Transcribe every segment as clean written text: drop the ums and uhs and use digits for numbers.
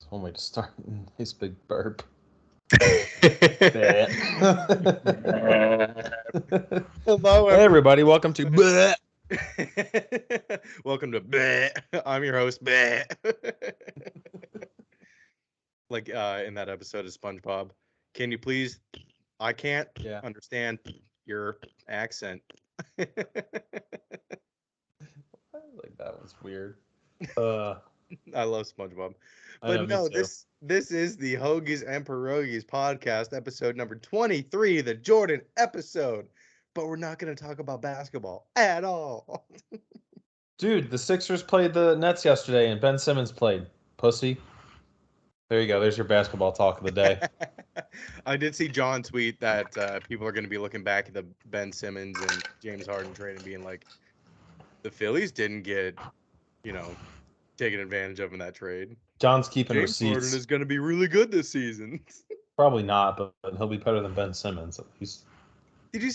It's one way to start. Nice big burp. Hello, Hey everybody, welcome to welcome to Bleh. I'm your host, Bleh. Like in that episode of SpongeBob, can you please? I can't understand your accent. Like that was weird. I love SpongeBob, I know, but me no, too. this is the Hoagies and Pierogis podcast, episode number 23, the Jordan episode. But we're not going to talk about basketball at all. Dude, the Sixers played the Nets yesterday, and Ben Simmons played. Pussy. There you go. There's your basketball talk of the day. I did see John tweet that people are going to be looking back at the Ben Simmons and James Harden trade and being like, the Phillies didn't get, taken advantage of in that trade. John's keeping James receipts. Harden is going to be really good this season. Probably not, but he'll be better than Ben Simmons at least. Did you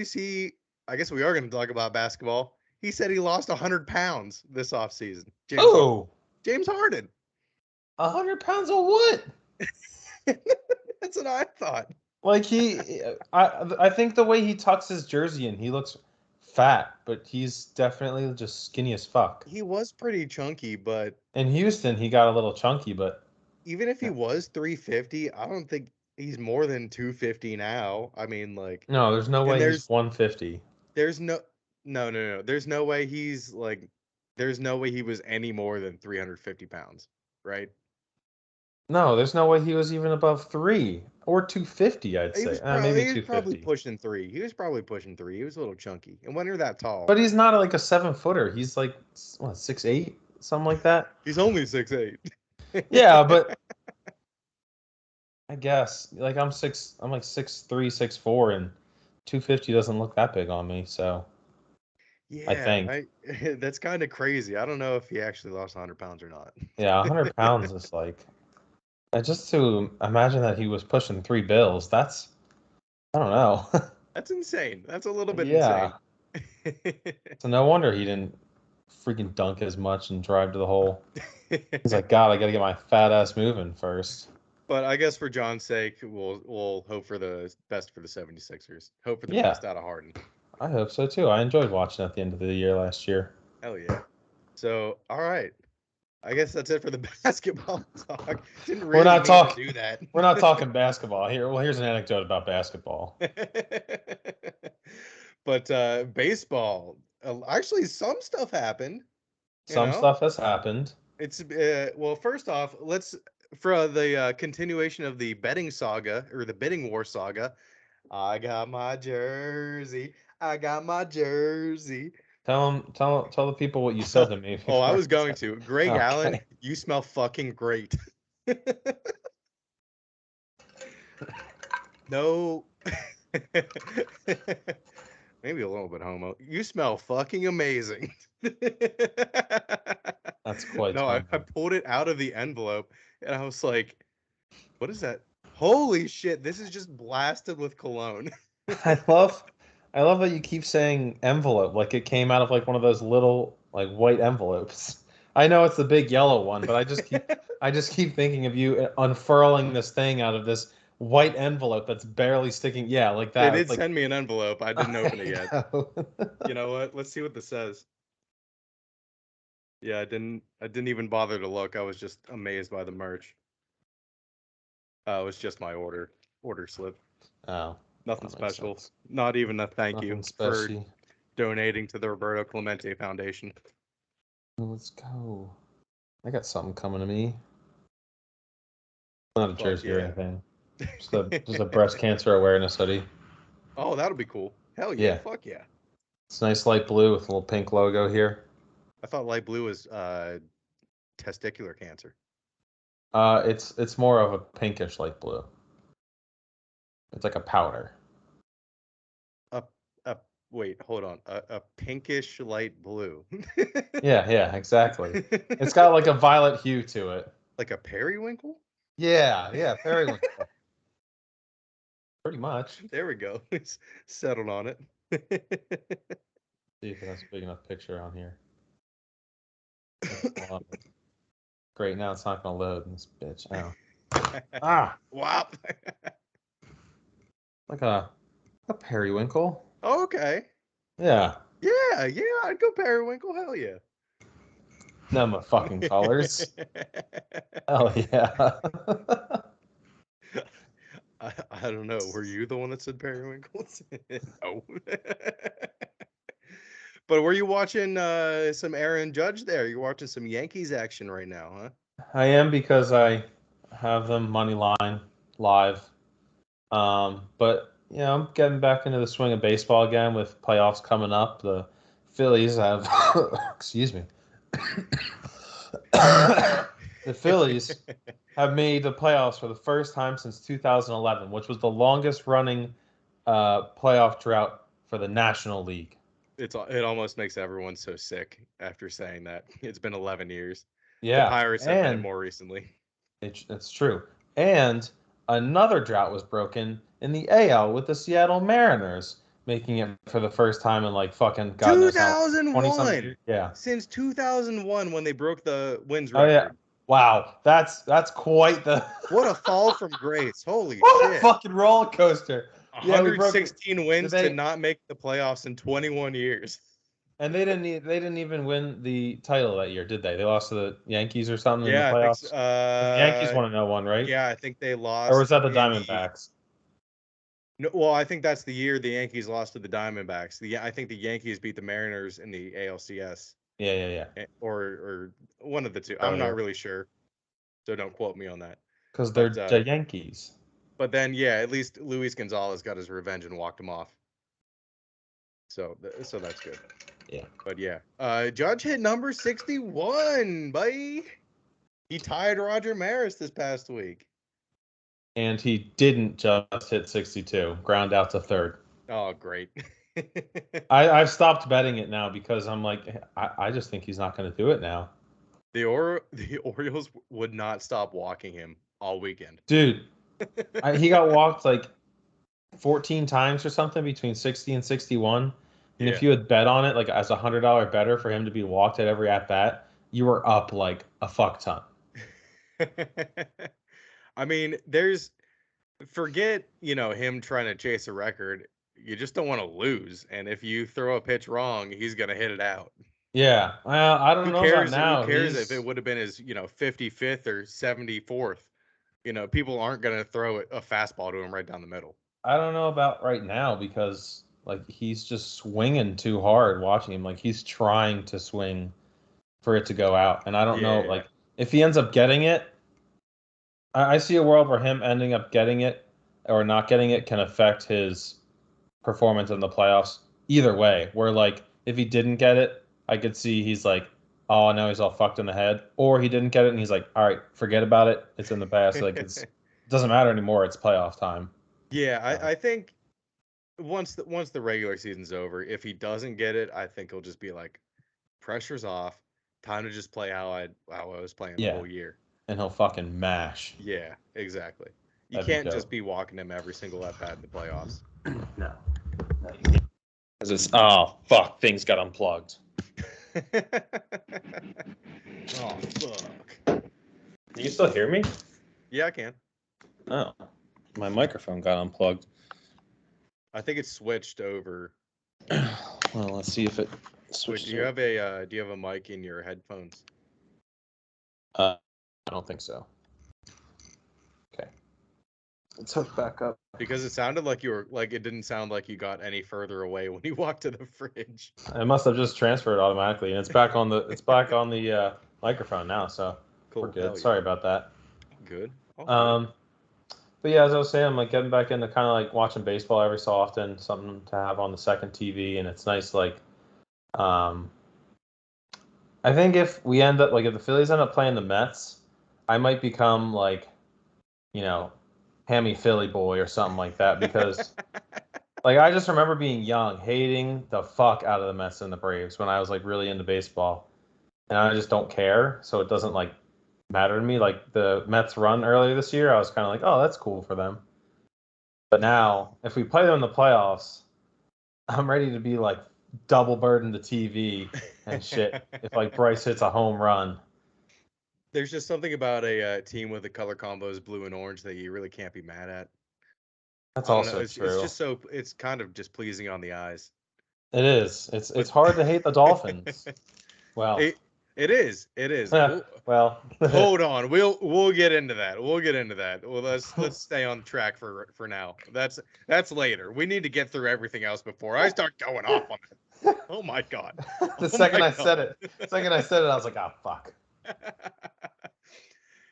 see? I guess we are going to talk about basketball. He said he lost 100 pounds this offseason. James Harden. 100 pounds of what? That's what I thought. Like I think the way he tucks his jersey in, he looks fat, but he's definitely just skinny as fuck. He was pretty chunky, but in Houston he got a little chunky, but even if he was 350, I don't think he's more than 250 now. I mean, like, no, there's no way he's 150. There's no. There's no way there's no way he was any more than 350 pounds, right? No, there's no way he was even above 3 or 250. I'd say maybe 250. He was probably pushing 3. He was a little chunky, and when you're that tall, but he's not like a 7-footer. He's like what, 6'8", something like that. He's only 6'8". Yeah, but I guess like I'm like 6'3", 6'4", and 250 doesn't look that big on me. So yeah, I think that's kind of crazy. I don't know if he actually lost 100 pounds or not. Yeah, 100 pounds is like, just to imagine that he was pushing 3 bills. That's, I don't know. That's insane. That's a little bit Yeah. insane. So no wonder he didn't freaking dunk as much and drive to the hole. He's like, God, I got to get my fat ass moving first. But I guess for John's sake, we'll hope for the best for the 76ers. Hope for the best out of Harden. I hope so too. I enjoyed watching at the end of the year last year. Hell yeah. So, all right. I guess that's it for the basketball talk. Didn't really We're not do that. We're not talking basketball here. Well, here's an anecdote about basketball. But baseball, actually, some stuff happened. Some stuff has happened. It's well, first off, let's for the continuation of the betting saga or the bidding war saga. I got my jersey. I got my jersey. Tell the people what you said to me. Oh, I was going to. Greg Allen, you smell fucking great. No. Maybe a little bit homo. You smell fucking amazing. That's quite. No, I pulled it out of the envelope and I was like, what is that? Holy shit, this is just blasted with cologne. I love that you keep saying envelope like it came out of like one of those little like white envelopes. I know it's the big yellow one, but I just keep thinking of you unfurling this thing out of this white envelope that's barely sticking. Yeah, like that. They did send me an envelope. I didn't open it yet. You know what? Let's see what this says. Yeah, I didn't even bother to look. I was just amazed by the merch. It was just my order slip. Oh. Nothing special. Not even a thank you for donating to the Roberto Clemente Foundation. Let's go. I got something coming to me. Not a jersey or anything. Just a breast cancer awareness hoodie. Oh, that'll be cool. Hell yeah. Fuck yeah. It's nice light blue with a little pink logo here. I thought light blue was testicular cancer. It's more of a pinkish light blue. It's like a powder. Wait, hold on. A pinkish light blue. Yeah, exactly. It's got like a violet hue to it. Like a periwinkle? Yeah, periwinkle. Pretty much. There we go. Settled on it. See if it has a big enough picture on here. Great, now it's not gonna load in this bitch. Ah, Wop. like a periwinkle. Okay. Yeah. Yeah, I'd go periwinkle. Hell yeah. Them fucking colors. Hell yeah. I don't know. Were you the one that said periwinkles? No. But were you watching some Aaron Judge there? You're watching some Yankees action right now, huh? I am because I have them money line live. But I'm getting back into the swing of baseball again with playoffs coming up. The Phillies have, excuse me, the Phillies have made the playoffs for the first time since 2011, which was the longest running playoff drought for the National League. It almost makes everyone so sick after saying that. It's been 11 years. The Yeah, Pirates have had it and more recently. it's true. And another drought was broken in the AL with the Seattle Mariners making it for the first time in like fucking God knows how 20 something 2001. years. Yeah. Since 2001 when they broke the wins Oh yeah. record. Wow. That's quite the What a fall from grace. Holy what a shit. fucking roller coaster. Yeah, we broke it. 116 wins Did to they not make the playoffs in 21 years. and they didn't even win the title that year, did they? They lost to the Yankees or something in the Yeah, I think so. playoffs. 'Cause the Yankees won to no one, right? Yeah, I think they Or lost was that the in the Diamondbacks? No, well, I think that's the year the Yankees lost to the Diamondbacks. I think the Yankees beat the Mariners in the ALCS, Yeah. or one of the two. Oh I'm not yeah. really sure, so don't quote me on that. Because But they're the Yankees. but then yeah, at least Luis Gonzalez got his revenge and walked him off. So that's good. Yeah. But yeah, Judge hit number 61, buddy. He tied Roger Maris this past week. And he didn't just hit 62, ground out to third. Oh, great. I've stopped betting it now because I'm like, I just think he's not going to do it now. The Orioles would not stop walking him all weekend. Dude, he got walked like 14 times or something between 60 and 61. And Yeah. if you had bet on it, like as a $100 better for him to be walked at every at bat, you were up like a fuck ton. I mean, forget, him trying to chase a record. You just don't want to lose. And if you throw a pitch wrong, he's going to hit it out. Yeah. Well, I don't know about now. Who cares if it would have been his, 55th or 74th? People aren't going to throw a fastball to him right down the middle. I don't know about right now because like he's just swinging too hard watching him. Like he's trying to swing for it to go out. And I don't know, like if he ends up getting it, I see a world where him ending up getting it or not getting it can affect his performance in the playoffs either way. Where like if he didn't get it, I could see he's like, oh, now he's all fucked in the head. Or he didn't get it and he's like, all right, forget about it. It's in the past. Like it doesn't matter anymore. It's playoff time. Yeah, I think once the regular season's over, if he doesn't get it, I think he'll just be like, pressure's off. Time to just play how I was playing the whole year. And he'll fucking mash. Yeah, exactly. You That'd be can't dope. just be walking him every single at bat in the playoffs. No. Because it's fuck, things got unplugged. Oh fuck. Can you still hear me? Yeah, I can. Oh, my microphone got unplugged. I think it's switched over. Well, let's see if it Wait, switches. do you have a mic in your headphones? I don't think so. Okay. Let's hook back up. Because it sounded like it didn't sound like you got any further away when you walked to the fridge. It must have just transferred automatically, and it's back on the microphone now. So Cool. we're good. Sorry about that. Good. But yeah, as I was saying, I'm like getting back into kind of like watching baseball every so often, something to have on the second TV, and it's nice. Like, I think if the Phillies end up playing the Mets, I might become like, Hammy Philly boy or something like that because like I just remember being young, hating the fuck out of the Mets and the Braves when I was like really into baseball, and I just don't care, so it doesn't like matter to me. Like the Mets run earlier this year, I was kind of like, oh, that's cool for them. But now, if we play them in the playoffs, I'm ready to be like double burden the TV and shit. If like Bryce hits a home run, There's just something about a team with the color combos blue and orange that you really can't be mad at. That's I don't know. also It's true. just so it's kind of just pleasing on the eyes. It is. It's But hard to hate the Dolphins. Well, it is. It is. well, Hold on. We'll get into that. We'll get into that. Well, let's stay on track for now. That's later. We need to get through everything else before I start going off on it. Oh my god. the Oh second my I said God. it, I was like, oh fuck.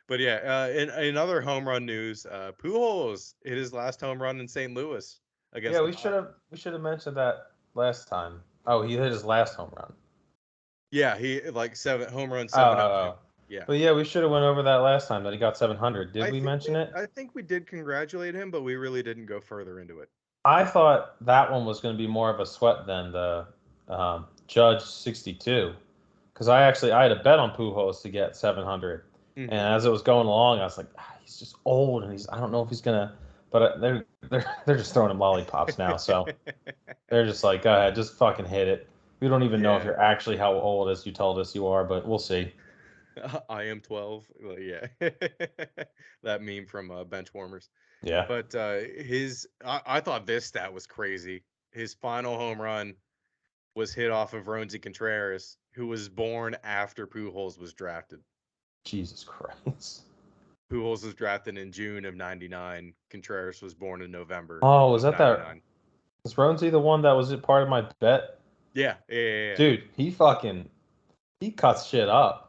But yeah, in other home run news, Pujols hit his last home run in St. Louis against Yeah, the we should have mentioned that last time. Oh, he hit his last home run. Yeah, he like home run Oh, oh, 702. oh. Yeah. But yeah, we should have went over that last time that he got 700. Did I we think mention it? I think we did congratulate him, but we really didn't go further into it. I thought that one was going to be more of a sweat than the Judge 62, because I had a bet on Pujols to get 700, and Mm-hmm. as it was going along, I was like, he's just old, and I don't know if he's gonna, but they're just throwing him lollipops now, so they're just like, go ahead, just fucking hit it. We don't even know if Yeah. you're actually how old as you told us you are, but we'll see. I am 12. Well, yeah. That meme from Benchwarmers. Yeah. But I thought this stat was crazy. His final home run was hit off of Roansy Contreras, who was born after Pujols was drafted. Jesus Christ. Pujols was drafted in June of '99. Contreras was born in November Oh, was of that '99. was Ronesy the one that was a part of my bet? Yeah. Dude, he cuts shit up.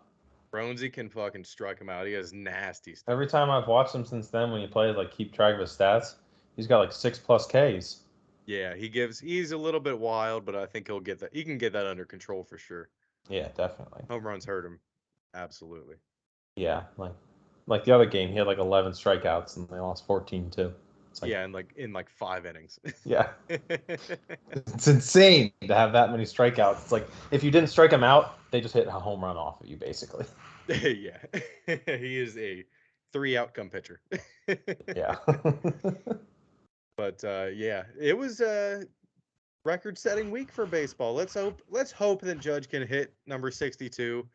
Roansy can fucking strike him out. He has nasty stuff. Every time I've watched him since then, when he plays, like keep track of his stats, he's got like 6+ Ks. Yeah, he's a little bit wild, but I think he'll get that. He can get that under control for sure. Yeah, definitely. Home runs hurt him. Absolutely. Yeah, like the other game, he had like 11 strikeouts and they lost 14 too. It's like, Yeah, and in like 5 innings. yeah, it's insane to have that many strikeouts. It's like if you didn't strike him out, they just hit a home run off of you, basically. Yeah. He is a 3 outcome pitcher. Yeah. But yeah, it was a record-setting week for baseball. Let's hope that Judge can hit number 62.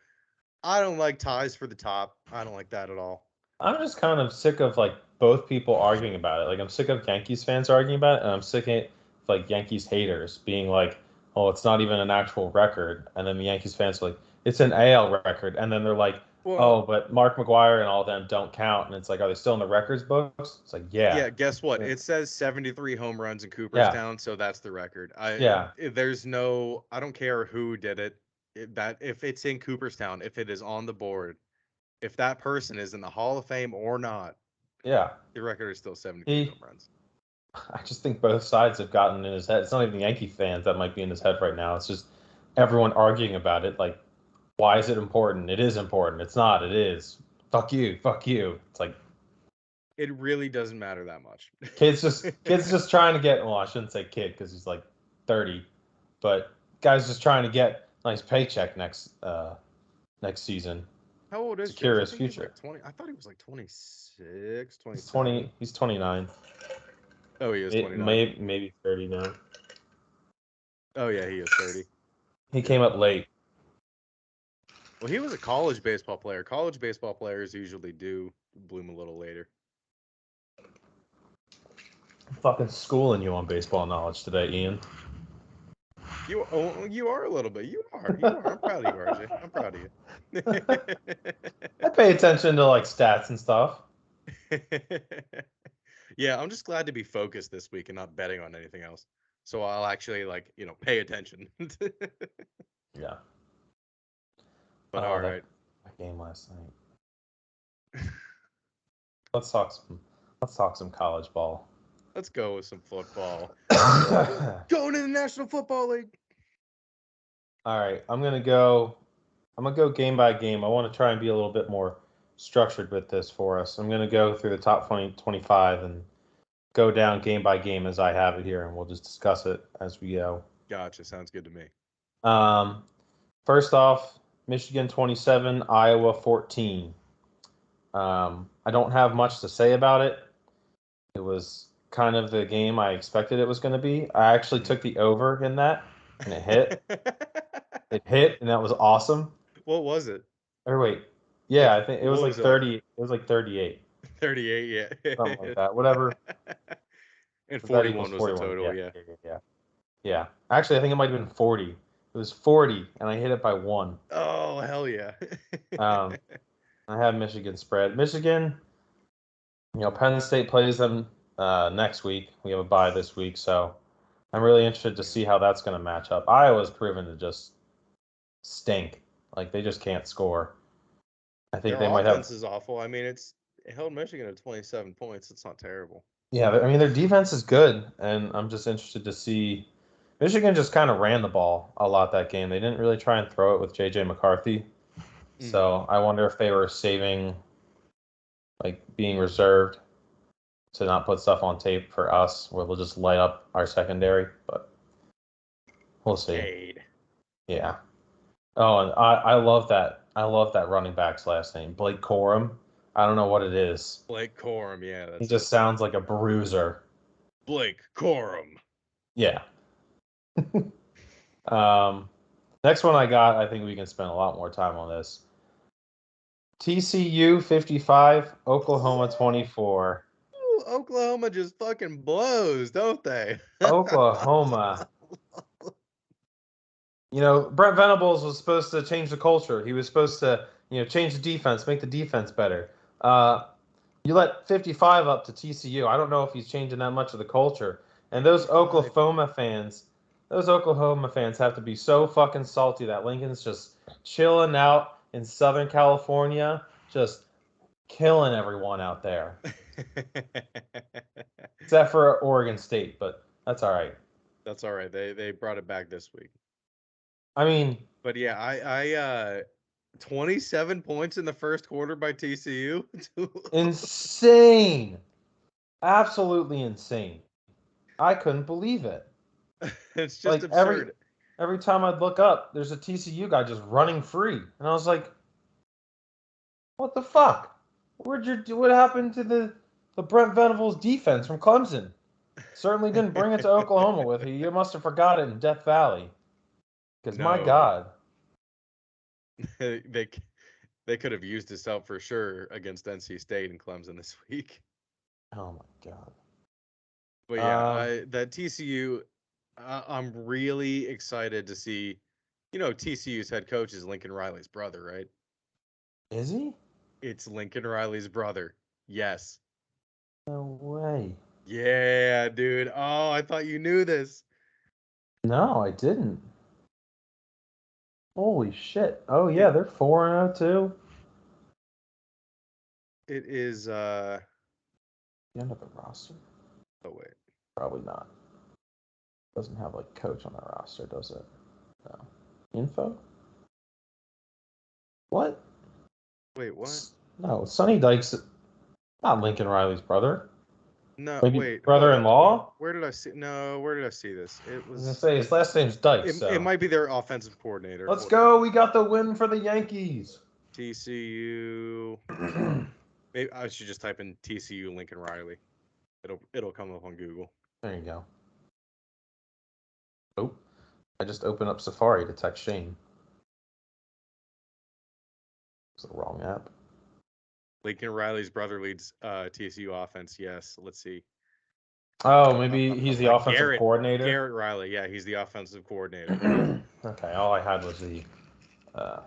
I don't like ties for the top. I don't like that at all. I'm just kind of sick of like both people arguing about it. Like I'm sick of Yankees fans arguing about it, and I'm sick of like Yankees haters being like, "Oh, it's not even an actual record," and then the Yankees fans are like, "It's an AL record," and then they're like, Well, "Oh, but Mark McGwire and all of them don't count," and it's like, are they still in the records books? It's like, yeah, yeah, guess what? yeah, It says 73 home runs in yeah, Cooperstown, so that's the record. yeah. I don't care who did it. That if it's in Cooperstown, if it is on the board, if that person is in the Hall of Fame or not, Yeah. the record is still 73 He, home runs. I just think both sides have gotten in his head. It's not even the Yankee fans that might be in his head right now. It's just everyone arguing about it. Like, why is it important? It is important. It's not. It is. Fuck you. Fuck you. It's like It really doesn't matter that much. kids just trying to get. Well, I shouldn't say kid because he's like 30, but guys just trying to get a nice paycheck next season. How old is Secure Judge? I his think he's future. like 20. I thought he was like 26, He's 27. 20. He's 29. Oh, he is It 29. maybe 30 now. Oh, yeah, he is 30. He came up late. Well, he was a college baseball player. College baseball players usually do bloom a little later. I'm fucking schooling you on baseball knowledge today, Ian. You are a little bit. You are. I'm proud of you, RJ. I'm proud of you. I pay attention to like stats and stuff. Yeah, I'm just glad to be focused this week and not betting on anything else. So I'll actually pay attention. Yeah. But Oh, all right. that game last night. Let's talk some college ball. Let's go with some football. All Going to the National Football League. right, I'm gonna go game by game. I want to try and be a little bit more structured with this for us. I'm gonna go through the top 20, 25 and go down game by game as I have it here, and we'll just discuss it as we go. Gotcha. Sounds good to me. First off, Michigan 27, Iowa 14. I don't have much to say about it. It was kind of the game I expected it was going to be. I actually took the over in that, and it hit. It hit, and that was awesome. What was it? Or wait, Yeah, I think it was like Wolves 30. It was like 38, 38, something like yeah. that. Whatever. And That equals 41 was the 41. total, Yeah, yeah. yeah. Yeah. Actually, I think it might have been 40. It was 40, and I hit it by 1. Oh, hell yeah. Um, I have Michigan spread. Michigan, Penn State plays them next week. We have a bye this week, so I'm really interested to see how that's going to match up. Iowa's proven to just stink. Like, they just can't score. I think Their they might have. offense is awful. I mean, it held Michigan to 27 points. It's not terrible. Yeah, I mean, their defense is good, and I'm just interested to see. Michigan just kind of ran the ball a lot that game. They didn't really try and throw it with J.J. McCarthy. Mm-hmm. So I wonder if they were saving, like being reserved to not put stuff on tape for us, where we'll just light up our secondary. But we'll see. Cade. Yeah. Oh, and I love that. I love that running back's last name, Blake Corum. I don't know what it is. Blake Corum, yeah, He that's just it. sounds like a bruiser. Blake Corum. Yeah. Next one I got, I think we can spend a lot more time on this. TCU 55, Oklahoma 24. Ooh, Oklahoma just fucking blows, don't they? Oklahoma. Brent Venables was supposed to change the culture. He was supposed to, change the defense, make the defense better. You let 55 up to TCU. I don't know if he's changing that much of the culture. And those 55. Oklahoma fans have to be so fucking salty that Lincoln's just chilling out in Southern California, just killing everyone out there. Except for Oregon State, but that's all right. That's all right. They brought it back this week. I mean, But yeah, I 27 points in the first quarter by TCU. insane. Absolutely insane. I couldn't believe it. It's just Like every absurd. every time I'd look up, there's a TCU guy just running free. And I was like, what the fuck? What happened to the Brent Venables defense from Clemson? Certainly didn't bring it to Oklahoma with you. You must have forgot it in Death Valley. Because my No, God. they they could have used this up for sure against NC State and Clemson this week. Oh my God. But yeah, that TCU, I'm really excited to see. TCU's head coach is Lincoln Riley's brother, right? Is he? It's Lincoln Riley's brother. Yes. No way. Yeah, dude. Oh, I thought you knew this. No, I didn't. Holy shit. Oh It yeah, they're 4-0 too. it is The end of the roster? oh wait. Probably not. Doesn't have like coach on the roster, does it? No. Info? What? Wait, what? No, Sonny Dykes, not Lincoln Riley's brother. No, Maybe wait, hold up. brother-in-law? Where did I see No, where did I see this? It I was gonna was say his last name's Dykes, it so might be their offensive coordinator. let's Hold up. go. We got the win for the Yankees. TCU. Maybe I should just type in TCU Lincoln Riley. It'll come up on Google. There you go. Oh, I just opened up Safari to text Shane. It's the wrong app. Lincoln Riley's brother leads TCU offense. Yes. Let's see. Oh, maybe he's the offensive Garrett coordinator. Riley. Yeah, he's the offensive coordinator. Okay, all I had was the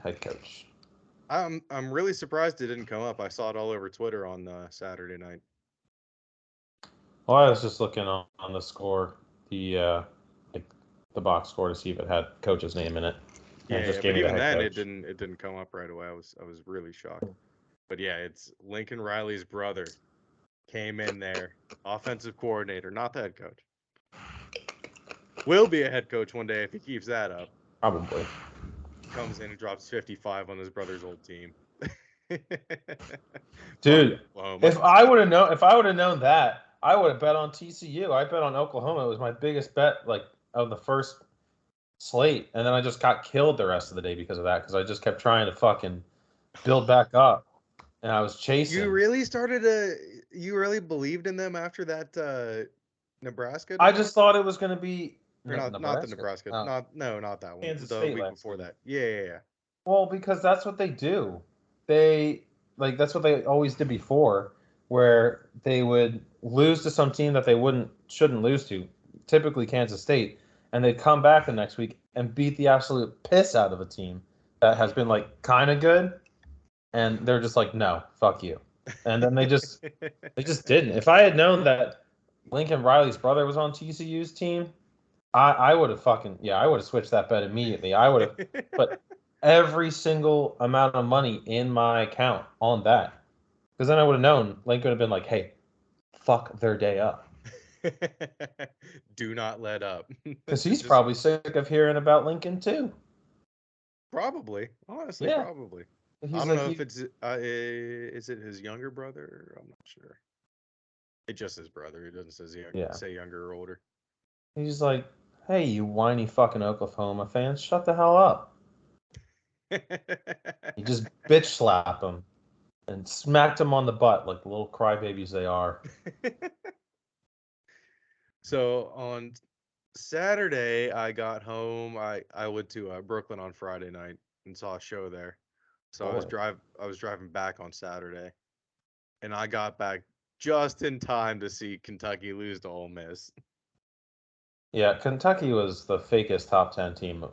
head coach. I'm really surprised it didn't come up. I saw it all over Twitter on Saturday night. Well, I was just looking on the score, the box score to see if it had coach's name in it. Yeah, Gave but me the even head then coach. it didn't come up right away. I was really shocked. But yeah, it's Lincoln Riley's brother came in there, offensive coordinator, not the head coach. Will be a head coach one day if he keeps that up. Probably. Comes in and drops 55 on his brother's old team. Dude, if I would have known that, I would have bet on TCU. I bet on Oklahoma. It was my biggest bet, like of the first slate, and then I just got killed the rest of the day because of that. Because I just kept trying to fucking build back up, and I was chasing. You really believed in them after that Nebraska? I just thought it was going to be not the Nebraska. Not that one. Kansas The State week last before week. that. Yeah. Well, because that's what they do. that's what they always did before, where they would lose to some team that they shouldn't lose to, typically Kansas State, and they'd come back the next week and beat the absolute piss out of a team that has been like kind of good, and they're just like, no, fuck you, and then they just didn't. If I had known that Lincoln Riley's brother was on TCU's team, I would have I would have switched that bet immediately. I would have put every single amount of money in my account on that. Because then I would have known Lincoln would have been like, hey, fuck their day up. Do not let up. Because he's probably sick of hearing about Lincoln too. Probably. Honestly, Yeah. Probably. He's I don't like, know if it's is it his younger brother? I'm not sure. It's just his brother. He doesn't say younger or older. He's like, hey, you whiny fucking Oklahoma fans, shut the hell up. He just bitch slapped him and smacked him on the butt like the little crybabies they are. So on Saturday, I got home. I went to Brooklyn on Friday night and saw a show there. So I was driving back on Saturday, and I got back just in time to see Kentucky lose to Ole Miss. Yeah, Kentucky was the fakest top 10 team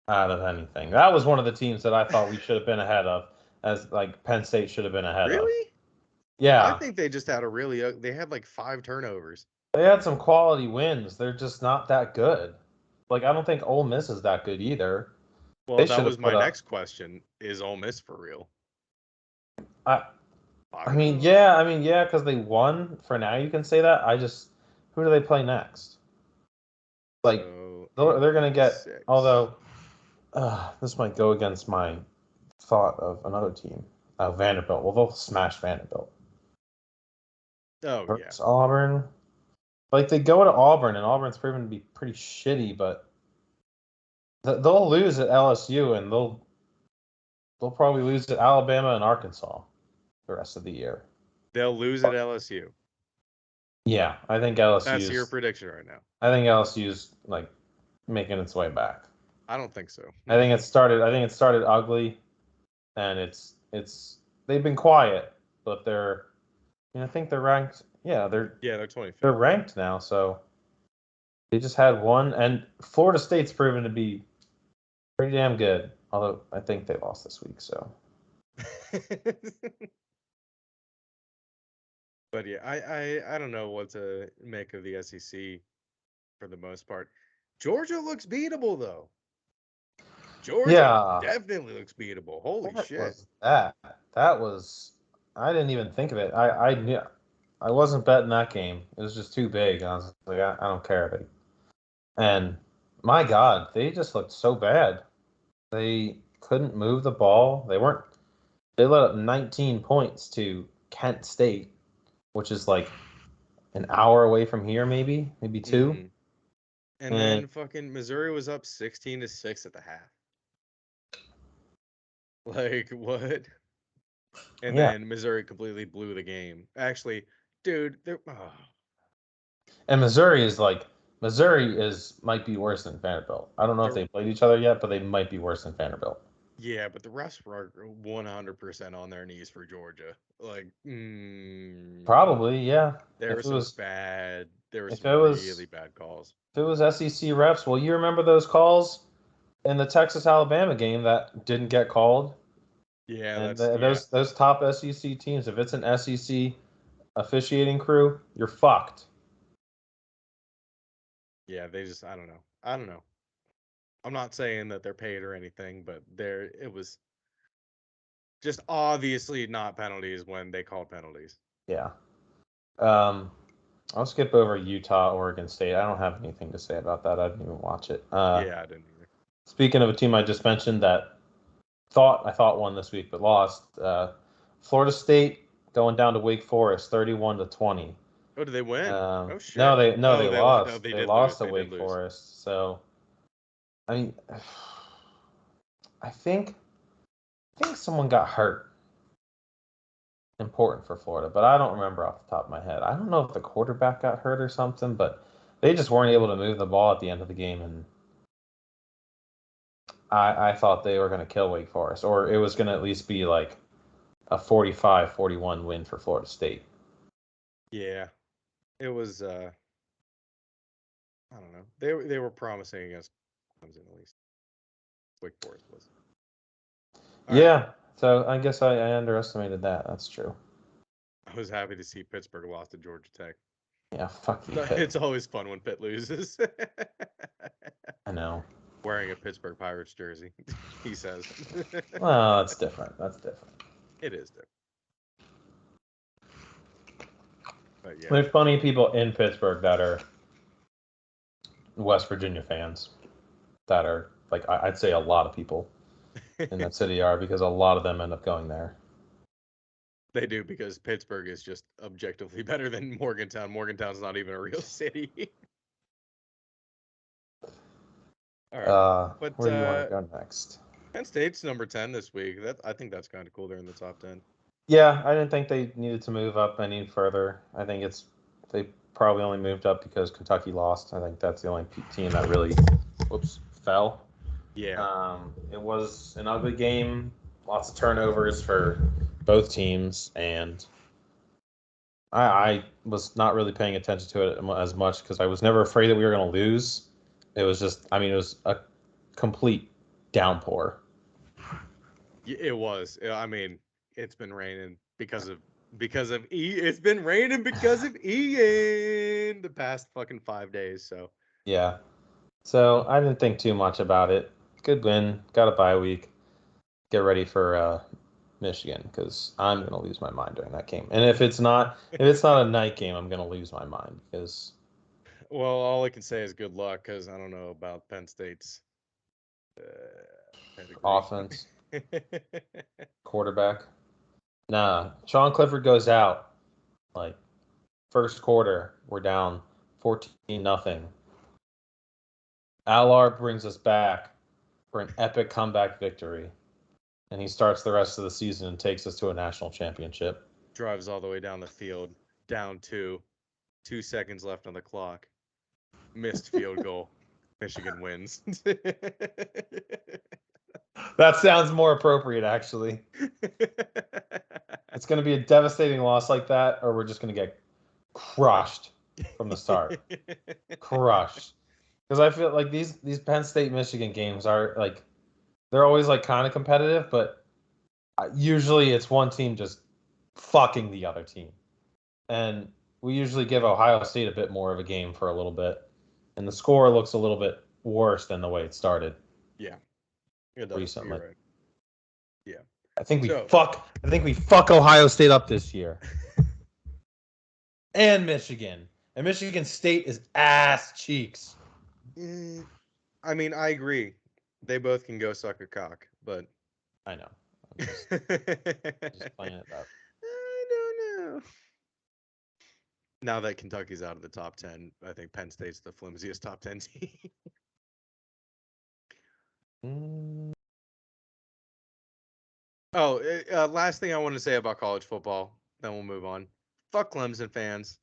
out of anything. That was one of the teams that I thought we should have been ahead of, as like Penn State should have been ahead of. Really? Yeah. I think they just had they had like 5 turnovers. They had some quality wins. They're just not that good. Like, I don't think Ole Miss is that good either. Well, that was my next question. Is Ole Miss for real? I mean, yeah, because they won. For now, you can say that. Who do they play next? Like, they're going to get, 6. although, this might go against my thought of another team. Vanderbilt. Well, they'll smash Vanderbilt. Oh, versus Auburn. Like, they go to Auburn, and Auburn's proven to be pretty shitty, but they'll lose at LSU, and they'll probably lose at Alabama and Arkansas the rest of the year. They'll lose at LSU. Yeah, I think LSU. That's your prediction right now. I think LSU's like making its way back. I don't think so. I think it started ugly, and they've been quiet, but I think they're ranked. Yeah, they're 25th. They're ranked now, so they just had one, and Florida State's proven to be pretty damn good. Although I think they lost this week, so. But yeah, I don't know what to make of the SEC for the most part. Georgia looks beatable though. Georgia definitely looks beatable. Holy shit! That was I didn't even think of it. I knew I wasn't betting that game. It was just too big. I was like, I don't care. And my God, they just looked so bad. They couldn't move the ball. They let up 19 points to Kent State, which is like an hour away from here, maybe 2. Mm-hmm. And then fucking Missouri was up 16-6 at the half. Like, what? And then Missouri completely blew the game. Actually, dude, and Missouri might be worse than Vanderbilt. I don't know if they played each other yet, but they might be worse than Vanderbilt. Yeah, but the refs were 100% on their knees for Georgia. Like, probably, yeah. There were some really bad calls. If it was SEC refs, well, you remember those calls in the Texas-Alabama game that didn't get called? Yeah, and those top SEC teams, if it's an SEC officiating crew, you're fucked. Yeah, they just I don't know. I'm not saying that they're paid or anything, but it was just obviously not penalties when they called penalties. Yeah. I'll skip over Utah, Oregon State. I don't have anything to say about that. I didn't even watch it. I didn't either. Speaking of a team I just mentioned that I thought won this week but lost, Florida State going down to Wake Forest, 31-20. Oh, did they win? Oh shit! No, they lost. No, they lost to Wake Forest. So, I mean, I think someone got hurt. Important for Florida, but I don't remember off the top of my head. I don't know if the quarterback got hurt or something, but they just weren't able to move the ball at the end of the game, and I thought they were going to kill Wake Forest, or it was going to at least be like a 45-41 win for Florida State. Yeah, it was. I don't know. They were promising against Clemson at least. Wake Forest was. All right. Yeah, so I guess I underestimated that. That's true. I was happy to see Pittsburgh lost to Georgia Tech. Yeah, fuck you, Pitt. It's always fun when Pitt loses. I know. Wearing a Pittsburgh Pirates jersey, he says. Well, that's different. That's different. It is different. But yeah. There's plenty of people in Pittsburgh that are West Virginia fans that are like I'd say a lot of people in that city are because a lot of them end up going there. They do because Pittsburgh is just objectively better than Morgantown. Morgantown's not even a real city. All right. But Where do you want to go next? Penn State's number 10 this week. I think that's kind of cool. They're in the top 10. Yeah, I didn't think they needed to move up any further. I think they probably only moved up because Kentucky lost. I think that's the only team that really fell. Yeah. It was an ugly game, lots of turnovers for both teams, and I was not really paying attention to it as much because I was never afraid that we were going to lose. It was just, I mean, it was a complete downpour. It was. I mean, it's been raining because of It's been raining because of Ian the past fucking 5 days. So Yeah. So I didn't think too much about it. Good win. Got a bye week. Get ready for Michigan because I'm gonna lose my mind during that game. And if it's not a night game, I'm gonna lose my mind because. Well, all I can say is good luck because I don't know about Penn State's pedigree. Offense, quarterback. Nah, Sean Clifford goes out. Like first quarter, we're down 14-0. Allard brings us back for an epic comeback victory, and he starts the rest of the season and takes us to a national championship. Drives all the way down the field, down 2 seconds left on the clock. Missed field goal. Michigan wins. That sounds more appropriate, actually. It's going to be a devastating loss like that, or we're just going to get crushed from the start. Crushed. Because I feel like these Penn State Michigan games are like they're always like kind of competitive, but usually it's one team just fucking the other team, and we usually give Ohio State a bit more of a game for a little bit, and the score looks a little bit worse than the way it started. Yeah, it does. Recently. You're right. Yeah, I think we fuck Ohio State up this year, and Michigan, and Michigan State is ass cheeks. I mean, I agree. They both can go suck a cock, but I know. I'm just playing it up. I don't know. Now that Kentucky's out of the top 10, I think Penn State's the flimsiest top 10 team. Oh, last thing I want to say about college football, then we'll move on. Fuck Clemson fans.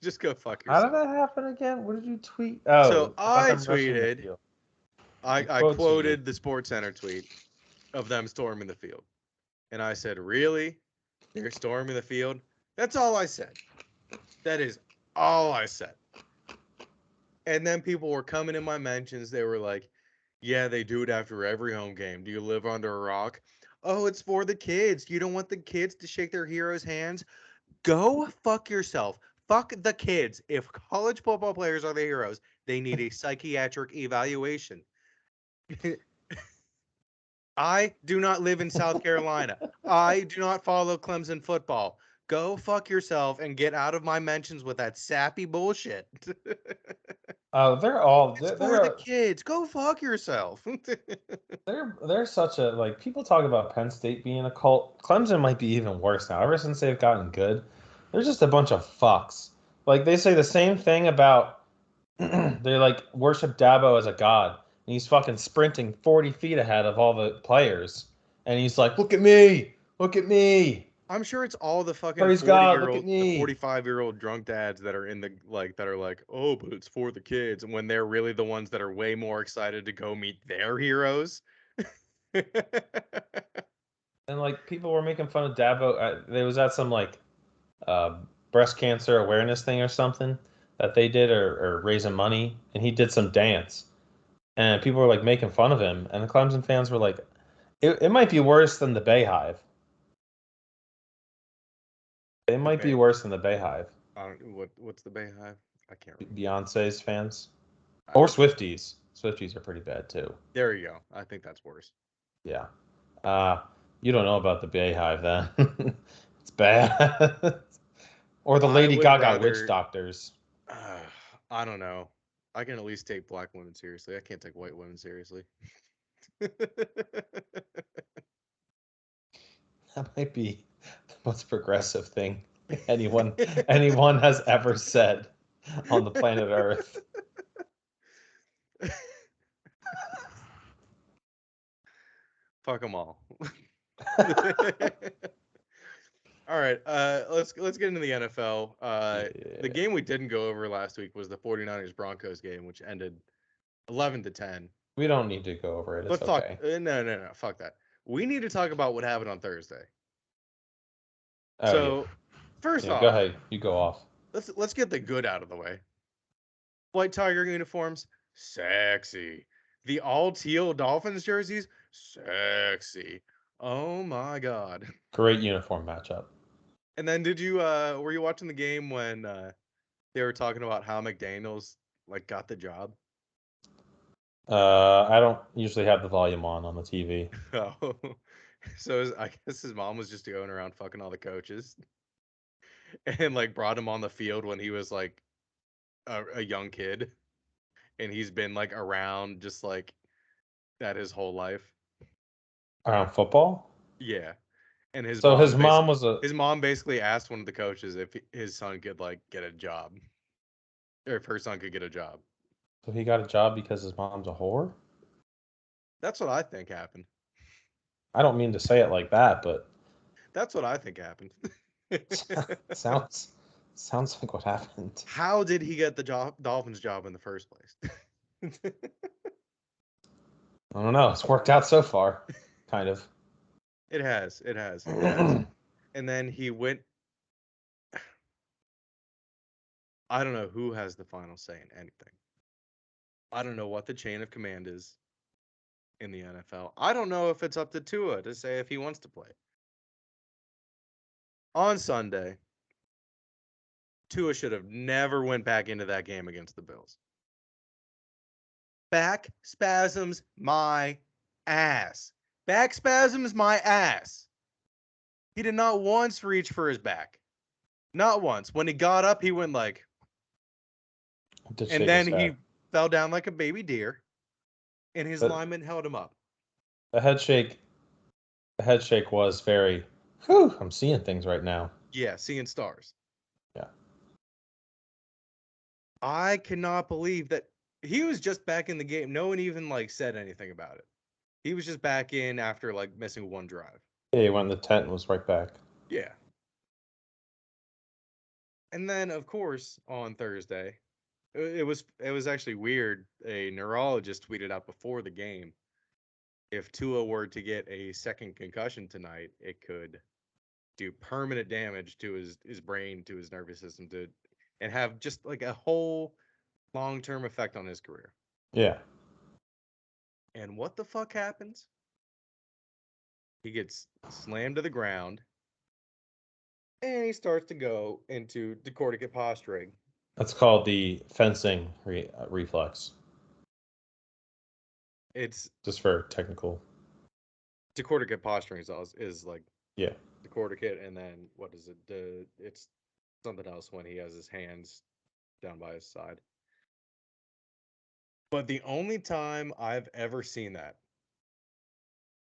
Just go fuck yourself. How did that happen again? What did you tweet? Oh, so I tweeted. I quoted the Sports Center tweet of them storming the field. And I said, really? They're storming the field? That's all I said. That is all I said. And then people were coming in my mentions. They were like, yeah, they do it after every home game. Do you live under a rock? Oh, it's for the kids. You don't want the kids to shake their heroes' hands? Go fuck yourself. Fuck the kids. If college football players are the heroes, they need a psychiatric evaluation. I do not live in South Carolina. I do not follow Clemson football. Go fuck yourself and get out of my mentions with that sappy bullshit. They're all It's for the kids. Go fuck yourself. they're such a like people talk about Penn State being a cult. Clemson might be even worse now. Ever since they've gotten good, they're just a bunch of fucks. Like they say the same thing about they like worship Dabo as a god, and he's fucking sprinting 40 feet ahead of all the players, and he's like, "Look at me, look at me." I'm sure it's all the fucking 45-year-old drunk dads that are in the that are like, oh, but it's for the kids, and when they're really the ones that are way more excited to go meet their heroes. And like people were making fun of Dabo. There was at some like uh, breast cancer awareness thing or something that they did, or raising money, and he did some dance, and people were like making fun of him, and the Clemson fans were like, it might be worse than the Bayhive. It The might be Bay. worse than the Bayhive. What's the Bayhive? I can't remember. Beyonce's fans or I, Swifties. Swifties are pretty bad too. there you go. I think that's worse. Yeah. Uh, you don't know about the Bayhive then. It's bad. Or the I Lady would Gaga witch rather. doctors. Uh, I don't know. I can at least take black women seriously. I can't take white women seriously. That might be the most progressive thing anyone has ever said on the planet Earth. Fuck them all. All right, let's get into the NFL. The Yeah. game we didn't go over last week was the 49ers Broncos game, which ended 11-10. We don't need to go over it. It's But fuck, okay. no, fuck that. We need to talk about what happened on Thursday. Oh yeah. So, first Yeah, go off, ahead. You go off. let's get the good out of the way. White Tiger uniforms, sexy. The all teal Dolphins jerseys, sexy. Oh my god. Great uniform matchup. And then were you watching the game when they were talking about how McDaniels like got the job? I don't usually have the volume on the TV. Oh. So I guess his mom was just going around fucking all the coaches and like brought him on the field when he was like a young kid, and he's been like around just like that his whole life. Around football? Yeah. And So his mom was a his mom basically asked one of the coaches if his son could like get a job, or if her son could get a job. so he got a job because his mom's a whore? That's what I think happened. I don't mean to say it like that, but That's what I think happened. sounds sounds like what happened. How did he get the Dolphins job in the first place? I don't know. It's worked out so far, kind of. It has. It has. It has. And then he went. I don't know who has the final say in anything. I don't know what the chain of command is in the NFL. I don't know if it's up to Tua to say if he wants to play. On Sunday, Tua should have never went back into that game against the Bills. Back spasms my ass. Back spasms my ass. He did not once reach for his back. Not once. When he got up, he went like, Did and shake then his he head. fell down like a baby deer, and his But lineman held him up. the head shake, the head shake was very. Whew, I'm seeing things right now. Yeah, seeing stars. Yeah. I cannot believe that he was just back in the game. No one even like said anything about it. He was just back in after like missing one drive. Yeah, he went in the tent and was right back. Yeah. And then of course on Thursday, it was actually weird. A neurologist tweeted out before the game, if Tua were to get a second concussion tonight, it could do permanent damage to his brain, to his nervous system, to and have just like a whole long-term effect on his career. Yeah. And what the fuck happens? He gets slammed to the ground, and he starts to go into decorticate posturing. That's called the fencing reflex, It's just for technical. decorticate posturing is like Yeah. decorticate, and then what is it? It's something else when he has his hands down by his side. But the only time I've ever seen that,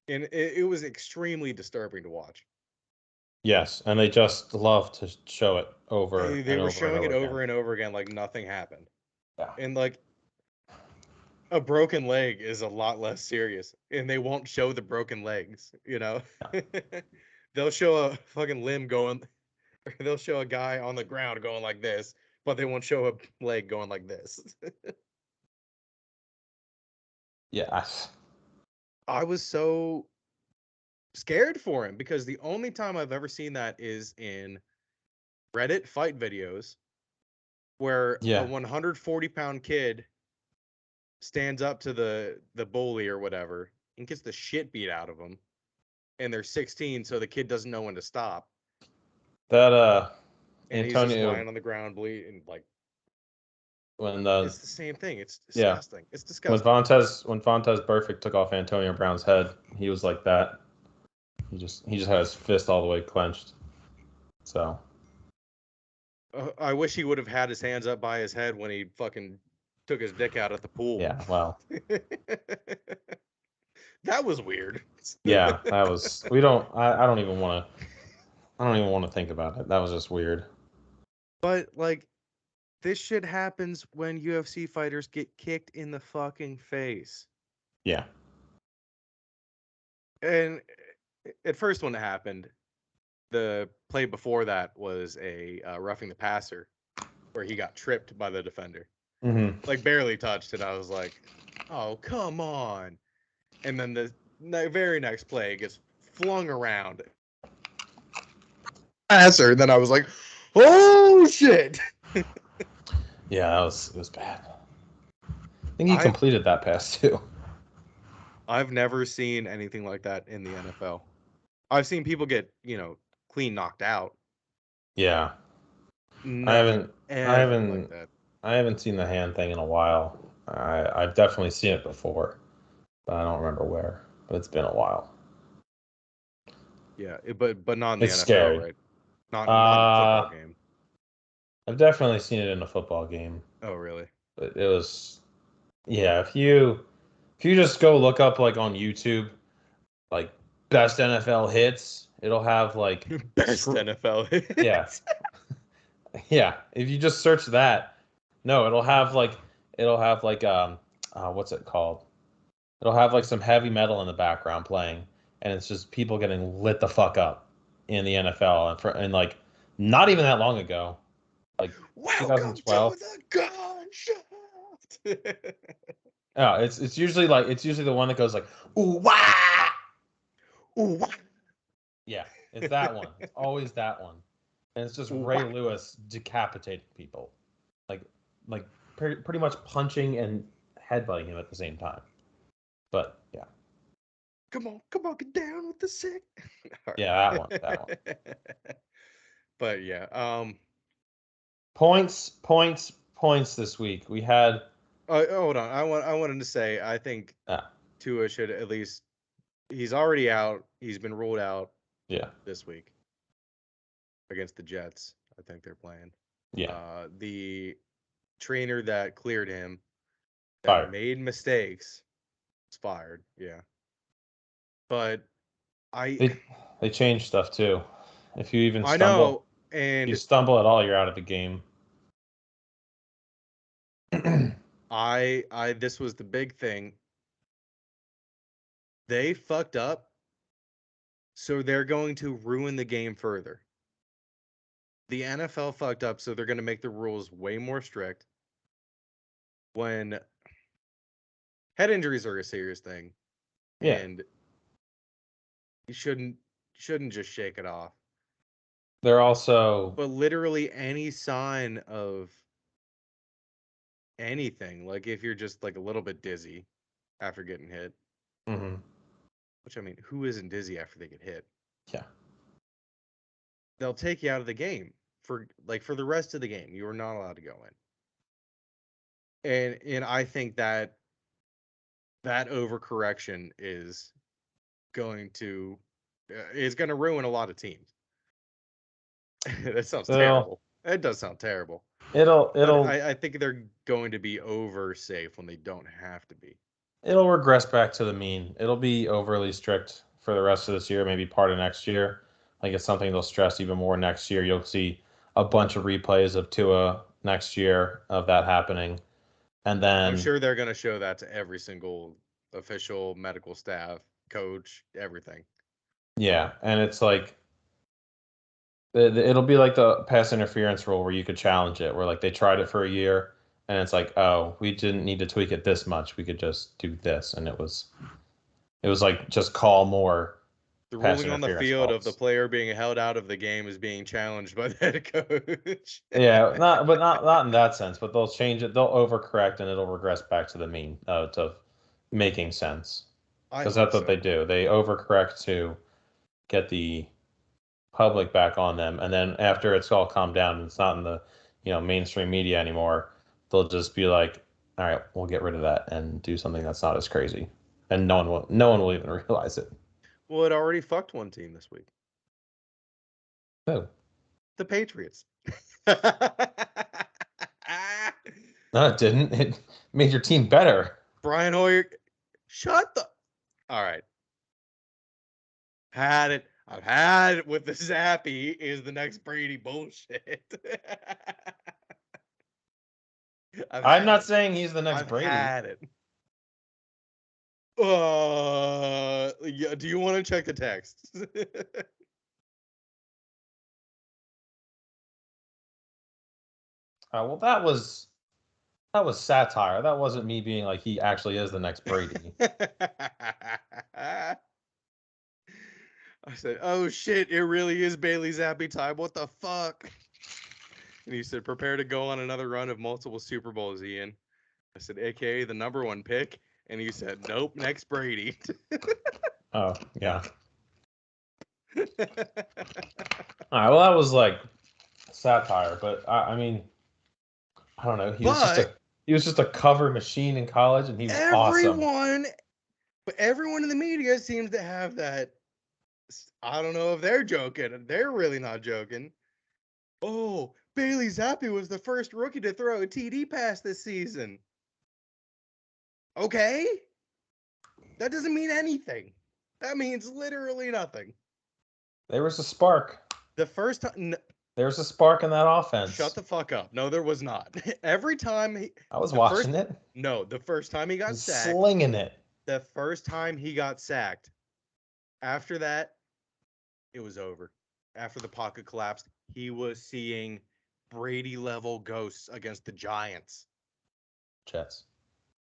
and it was extremely disturbing to watch. Yes, and they just love to show it over They and were over and showing it over again. over and over again like nothing happened. Yeah. And like a broken leg is a lot less serious, and they won't show the broken legs, you know? They'll show a fucking limb going, or they'll show a guy on the ground going like this, but they won't show a leg going like this. Yeah. I was so scared for him because the only time I've ever seen that is in Reddit fight videos where a 140-pound kid stands up to the bully or whatever and gets the shit beat out of him, and they're 16, so the kid doesn't know when to stop. That and Antonio, he's just lying on the ground bleeding. Like, when it's the same thing. It's disgusting. It's disgusting. When Vontez Burfict took off Antonio Brown's head, he was like that. He just had his fist all the way clenched. So I wish he would have had his hands up by his head when he fucking took his dick out at the pool. yeah, wow. That was weird. Yeah, that was. I don't even want to think about it. That was just weird. But like, this shit happens when UFC fighters get kicked in the fucking face. Yeah. And at first when it happened, the play before that was a roughing the passer where he got tripped by the defender. Mm-hmm. Like, barely touched, and I was like, oh, come on. And then the very next play gets flung around. Passer, and then I was like, oh, shit. Yeah, it was bad. I think he completed that pass, too. I've never seen anything like that in the NFL. I've seen people get, clean knocked out. Yeah. I haven't seen the hand thing in a while. I've definitely seen it before, but I don't remember where. But it's been a while. Yeah, but not in the NFL, scary. right? Not in a football game. I've definitely seen it in a football game. Oh, really? But it was, yeah. If you just go look up like on YouTube, like best NFL hits, it'll have like best NFL hits. Yeah. Yeah, if you just search that, no, it'll have like what's it called? It'll have like some heavy metal in the background playing, and it's just people getting lit the fuck up in the NFL, and like not even that long ago, like Welcome 2012. to the gun shaft. Yeah, it's usually the one that goes like ooh wah, ooh wah. Yeah, it's that one. It's always that one. And it's just Ray Lewis decapitating people, like pretty much punching and headbutting him at the same time. But yeah, come on, get down with the sick. Yeah, that one. But yeah, points this week. We had. Hold on, I wanted to say I think Tua should at least. He's already out. He's been ruled out. Yeah. This week. Against the Jets, I think they're playing. Yeah. The trainer that cleared him, Fired. Made mistakes, is fired. Yeah. But they changed stuff too. If you even stumble, and you stumble at all, you're out of the game. This was the big thing. They fucked up, so they're going to ruin the game further. The NFL fucked up, so they're going to make the rules way more strict. When head injuries are a serious thing, and you shouldn't just shake it off. They're also, but literally any sign of anything, like if you're just like a little bit dizzy after getting hit, which I mean, who isn't dizzy after they get hit? Yeah, they'll take you out of the game for the rest of the game. You are not allowed to go in. And I think that overcorrection is going to ruin a lot of teams. That sounds terrible. It does sound terrible. I think they're going to be over safe when they don't have to be. It'll regress back to the mean. It'll be overly strict for the rest of this year, maybe part of next year. Like it's something they'll stress even more next year. You'll see a bunch of replays of Tua next year of that happening. And then I'm sure they're going to show that to every single official, medical staff, coach, everything. Yeah, and it's like it'll be like the pass interference rule where you could challenge it, where like they tried it for a year and it's like, oh, we didn't need to tweak it this much. We could just do this, and it was like just call more The pass ruling on the interference field of the calls. player being held out of the game is being challenged by the head coach. Yeah, not in that sense, but they'll change it. They'll overcorrect and it'll regress back to the mean, to making sense. I Because hope that's what so. they do. They overcorrect to get the public back on them, and then after it's all calmed down and it's not in the mainstream media anymore, they'll just be like, all right, we'll get rid of that and do something that's not as crazy, and no one will even realize it. Well, it already fucked one team this week. Oh. The Patriots. No, it didn't. It made your team better. Brian Hoyer, shut the. All right. Had it. I've had it with the Zappy is the next Brady bullshit. I'm not saying he's the next I've Brady. had it. Yeah, do you want to check the text? Well, that was satire. That wasn't me being like he actually is the next Brady. I said, "Oh shit, it really is Bailey Zappi time. What the fuck?" And he said, "Prepare to go on another run of multiple Super Bowls, Ian." I said, "AKA the number one pick," and he said, "Nope, next Brady." Oh yeah. All right. Well, that was like satire, but I mean, I don't know. He was just a cover machine in college, and he was awesome. Everyone in the media seems to have that. I don't know if they're joking. They're really not joking. Oh, Bailey Zappi was the first rookie to throw a TD pass this season. Okay. That doesn't mean anything. That means literally nothing. There was a spark. The first time. There's a spark in that offense. Shut the fuck up. No, there was not. Every time I was watching it. No, the first time he got sacked. Slinging it. The first time he got sacked. After that, it was over. After the pocket collapsed, he was seeing Brady level ghosts against the Giants. Jets.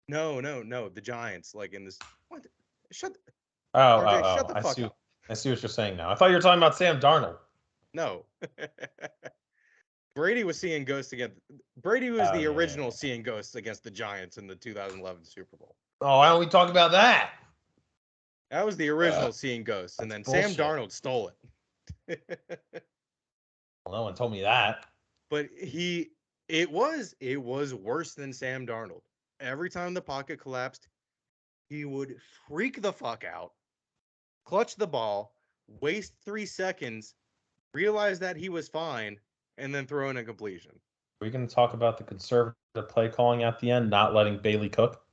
No, the Giants. Like in this. What? Shut the fuck up. I see what you're saying now. I thought you were talking about Sam Darnold. No. Brady was seeing ghosts against. Brady was the original seeing ghosts against the Giants in the 2011 Super Bowl. Oh, why don't we talk about that? That was the original seeing ghosts, and then bullshit. Sam Darnold stole it. Well, no one told me that. But it was worse than Sam Darnold. Every time the pocket collapsed, he would freak the fuck out, clutch the ball, waste 3 seconds, realize that he was fine, and then throw in a completion. Are we going to talk about the conservative play calling at the end, not letting Bailey cook?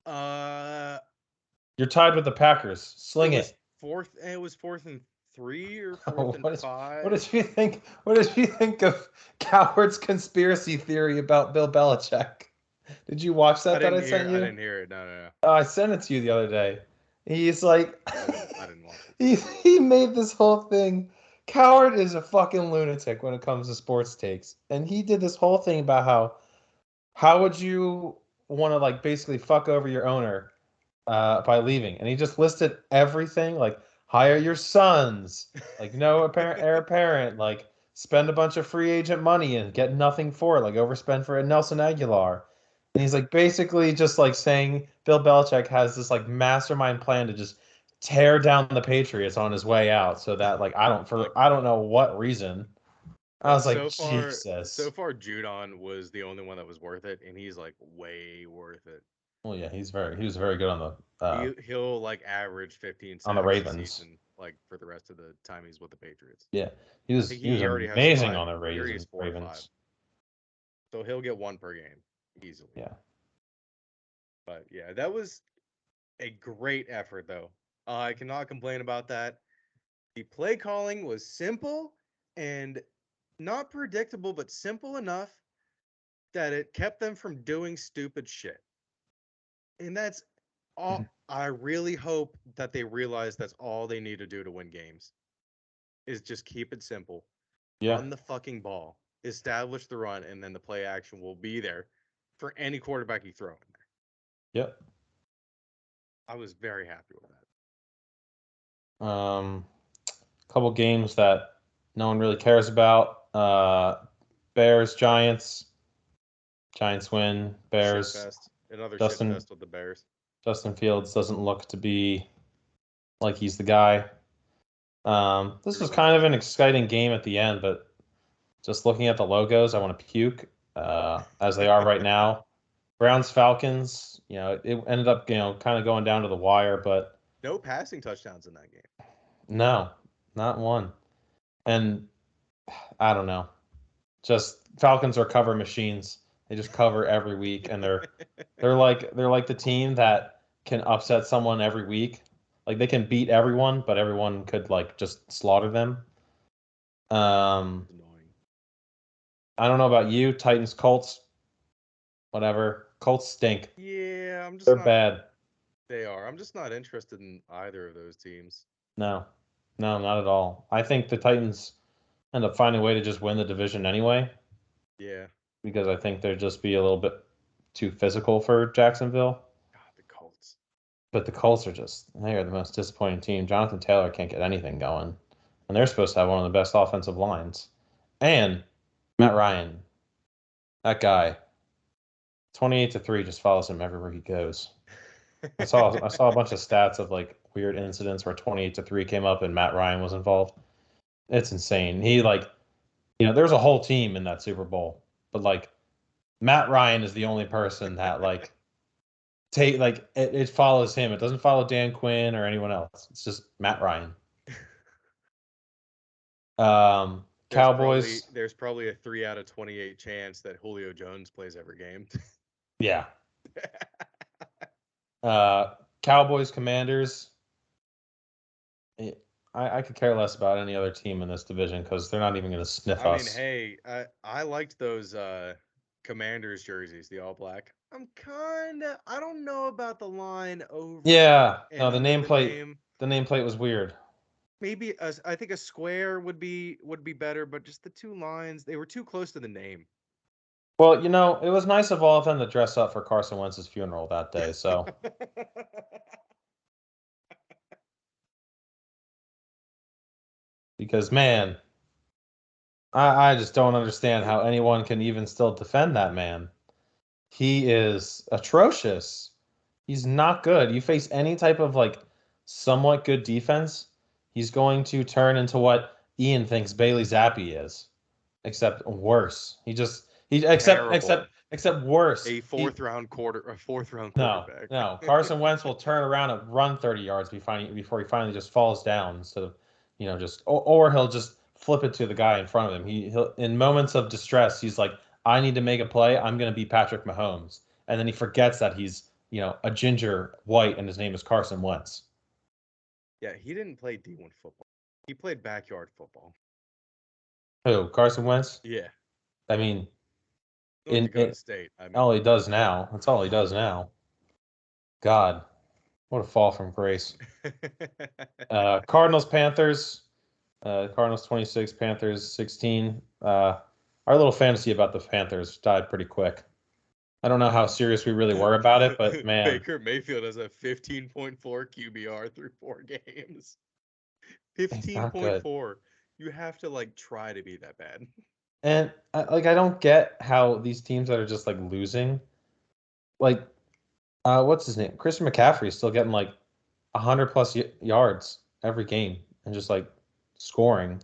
You're tied with the Packers. Sling it. It was 4th and 3 or 4th and 5. What did you think? What did you think of Coward's conspiracy theory about Bill Belichick? Did you watch that I sent you? I didn't hear it. No. I sent it to you the other day. He's like, I didn't watch it. He made this whole thing. Coward is a fucking lunatic when it comes to sports takes, and he did this whole thing about how would you want to like basically fuck over your owner by leaving, and he just listed everything like hire your sons, like no heir apparent, like spend a bunch of free agent money and get nothing for it, like overspend for Nelson Aguilar. And he's like basically just like saying Bill Belichick has this like mastermind plan to just tear down the Patriots on his way out, so that like I don't know what reason. I was like, Jesus. So far, Judon was the only one that was worth it, and he's like way worth it. Well, yeah, he was very good on the. He'll like average 15 on the Ravens, season, like for the rest of the time he's with the Patriots. Yeah, he was amazing on the Ravens. So he'll get 1 per game easily. Yeah. But yeah, that was a great effort, though. I cannot complain about that. The play calling was simple and not predictable, but simple enough that it kept them from doing stupid shit. And that's all. I really hope that they realize that's all they need to do to win games is just keep it simple. Yeah. Run the fucking ball, establish the run, and then the play action will be there for any quarterback you throw in there. Yep. I was very happy with that. Couple games that no one really cares about. Bears, Giants. Giants win. Bears. Shitfest. Another Justin shitfest with the Bears. Justin Fields doesn't look to be like he's the guy. This was Really kind of an doesn't. exciting game at the end, but just looking at the logos, I want to puke. As they are right now. Browns Falcons. It ended up kind of going down to the wire, but No passing touchdowns in that game. no, not one. And I don't know. Just Falcons are cover machines. They just cover every week, and they're like the team that can upset someone every week. Like they can beat everyone, but everyone could like just slaughter them. Annoying. I don't know about you, Titans, Colts, whatever. Colts stink. Yeah, I'm just They're not. bad. They are. I'm just not interested in either of those teams. No, no, not at all. I think the Titans end up finding a way to just win the division anyway, Yeah. because I think they'd just be a little bit too physical for Jacksonville. God, the Colts. But the Colts they are the most disappointing team. Jonathan Taylor can't get anything going. And they're supposed to have one of the best offensive lines. And Matt Ryan, that guy, 28-3 just follows him everywhere he goes. I saw a bunch of stats of like weird incidents where 28-3 came up and Matt Ryan was involved. It's insane. He there's a whole team in that Super Bowl, but like Matt Ryan is the only person that like it follows him. It doesn't follow Dan Quinn or anyone else. It's just Matt Ryan. Cowboys. There's probably a 3 out of 28 chance that Julio Jones plays every game. Yeah. Cowboys, Commanders. I could care less about any other team in this division because they're not even going to sniff I mean, us. hey, I liked those Commanders jerseys, the all black. I don't know about the line over Yeah. No, and the under the nameplate. name. The nameplate was weird. Maybe I think a square would be better, but just the two lines, they were too close to the name. Well, it was nice of all of them to dress up for Carson Wentz's funeral that day. So because man, I just don't understand how anyone can even still defend that man. He is atrocious. He's not good. You face any type of like somewhat good defense, he's going to turn into what Ian thinks Bailey Zappi is, except worse. He Terrible. except worse. A fourth round No, quarterback. no. Carson Wentz will turn around and run 30 yards before he finally just falls down instead of, just or he'll just flip it to the guy in front of him. He'll in moments of distress, he's like, I need to make a play. I'm going to be Patrick Mahomes. And then he forgets that he's, a ginger white and his name is Carson Wentz. Yeah, he didn't play D1 football. He played backyard football. Who? Carson Wentz? Yeah. I mean, North Dakota State. I mean, all he does now. That's all he does now. God, what a fall from grace. Cardinals, Panthers. Cardinals 26, Panthers 16. Our little fantasy about the Panthers died pretty quick. I don't know how serious we really were about it, but man. Baker Mayfield has a 15.4 QBR through 4 games. 15.4. You have to like try to be that bad. And I don't get how these teams that are just like losing, like what's his name? Christian McCaffrey is still getting like 100+ yards every game and just like scoring,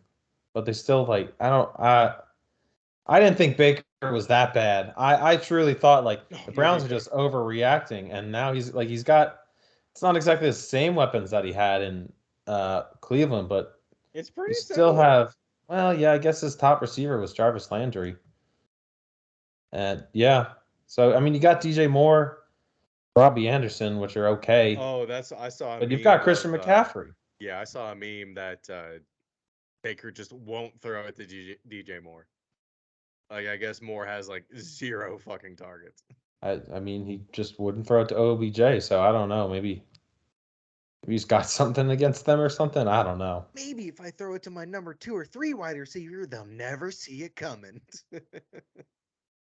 but they still like I didn't think Baker was that bad. I truly thought like the Browns are just overreacting, and now he's got it's not exactly the same weapons that he had in Cleveland, but it's pretty you still similar. have. Well, yeah, I guess his top receiver was Jarvis Landry, and yeah. So I mean, you got DJ Moore, Robbie Anderson, which are okay. Oh, I saw. But you've got Christian McCaffrey. Yeah, I saw a meme that Baker just won't throw it to DJ Moore. Like, I guess Moore has like 0 fucking targets. I mean, he just wouldn't throw it to OBJ, so I don't know. Maybe he's got something against them or something. I don't know. Maybe if I throw it to my number 2 or 3 wide receiver, they'll never see it coming.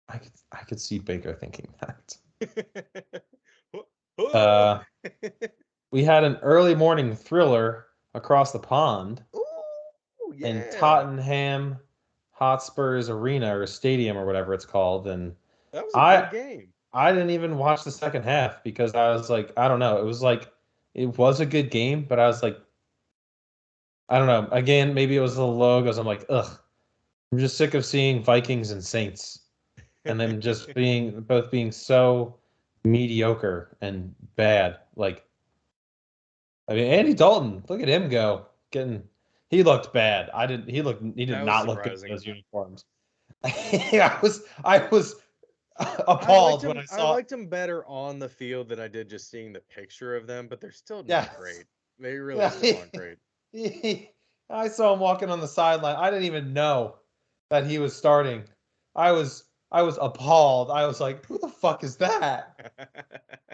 I could see Baker thinking that. Oh. We had an early morning thriller. across the pond Ooh, in yeah. Tottenham Hotspur's arena or stadium or whatever it's called. And That was a I good game. I didn't even watch the second half because I was like, I don't know. It was like it was a good game, but I was like, I don't know. Again, maybe it was the logos. I'm like, ugh. I'm just sick of seeing Vikings and Saints and them just being so mediocre and bad. Like, I mean, Andy Dalton, look at him go. He looked bad. He did That was not look good in surprising. those uniforms. I was I liked appalled when him. I I saw. liked him better on the field than I did just seeing the picture of them. But they're still Yeah, not great. They really yeah. still aren't great. I saw him walking on the sideline. I didn't even know that he was starting. I was appalled. I was like, who the fuck is that?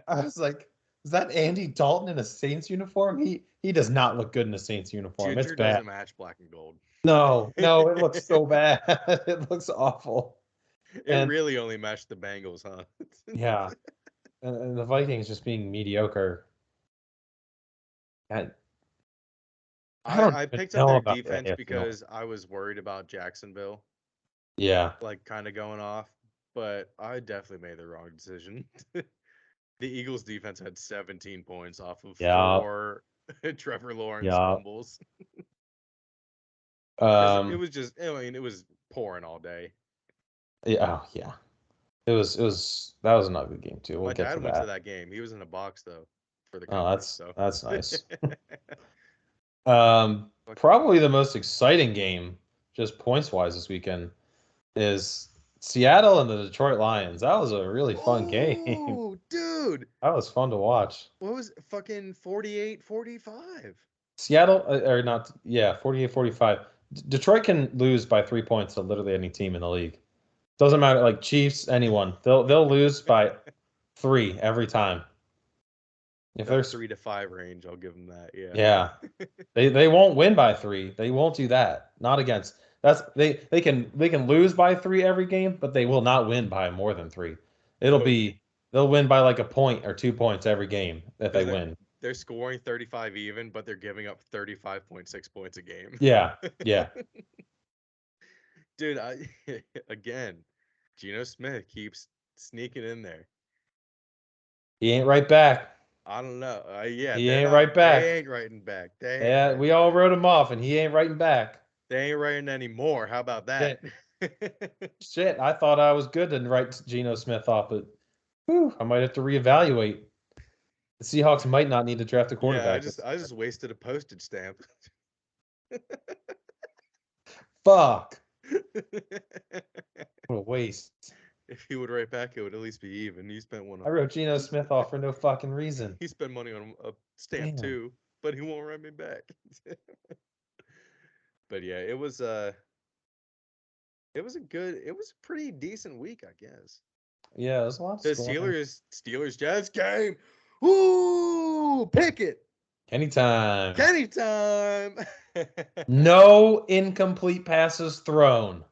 I was like, is that Andy Dalton in a Saints uniform? He does not look good in a Saints uniform. It's Ginger bad. doesn't match black and gold. No, no, it looks so bad. It looks awful. It And really only matched the Bengals, huh? yeah, and the Vikings just being mediocre. I, I don't I even picked up know their about the defense AFC North. because I was worried about Jacksonville, Yeah, like kind of going off, but I definitely made the wrong decision. The Eagles defense had 17 points off of yeah, four Trevor Lawrence yeah. fumbles because it Um, was just, I mean, it was pouring all day. yeah, oh, yeah. That was an ugly game too. We'll My get to dad went to that. that game. He was in a box though for the Oh, company, that's so. that's nice. Fucking Probably the most exciting game, just points wise this weekend, is Seattle and the Detroit Lions. That was a really fun game. oh, dude. That was fun to watch. What was it? Fucking 48-45? Seattle, or not, yeah, 48-45. Detroit can lose by 3 points to literally any team in the league. Doesn't matter, like Chiefs, anyone. They'll lose by three every time. If That there's 3 to 5 range, I'll give them that. Yeah. Yeah, they won't win by three. They won't do that. Not against. They can lose by three every game, but they will not win by more than three. It'll No, be they'll win by like a point or 2 points every game if they because they're win. they're scoring 35 even, but they're giving up 35.6 points a game. Yeah, yeah. Dude, again, Geno Smith keeps sneaking in there. He ain't right back. I don't know. Yeah, He they're ain't not. right They back. ain't writing back. They ain't Yeah, we writing all back. wrote him off, and he ain't writing back. They ain't writing anymore. How about that? Shit, shit. I thought I was good to write Geno Smith off, but whew, I might have to reevaluate. The Seahawks might not need to draft a Yeah, quarterback this I year. just wasted a postage stamp. Fuck. What a waste. If he would write back, it would at least be even. He spent one. I wrote Geno Smith off for no fucking reason. He spent money on a stamp Damn. too, but he won't write me back. But yeah, it was a pretty decent week, I guess. Yeah, there's a lot of The scoring. Steelers Jets game. Ooh, pick it. Anytime. Kenny time. No incomplete passes thrown.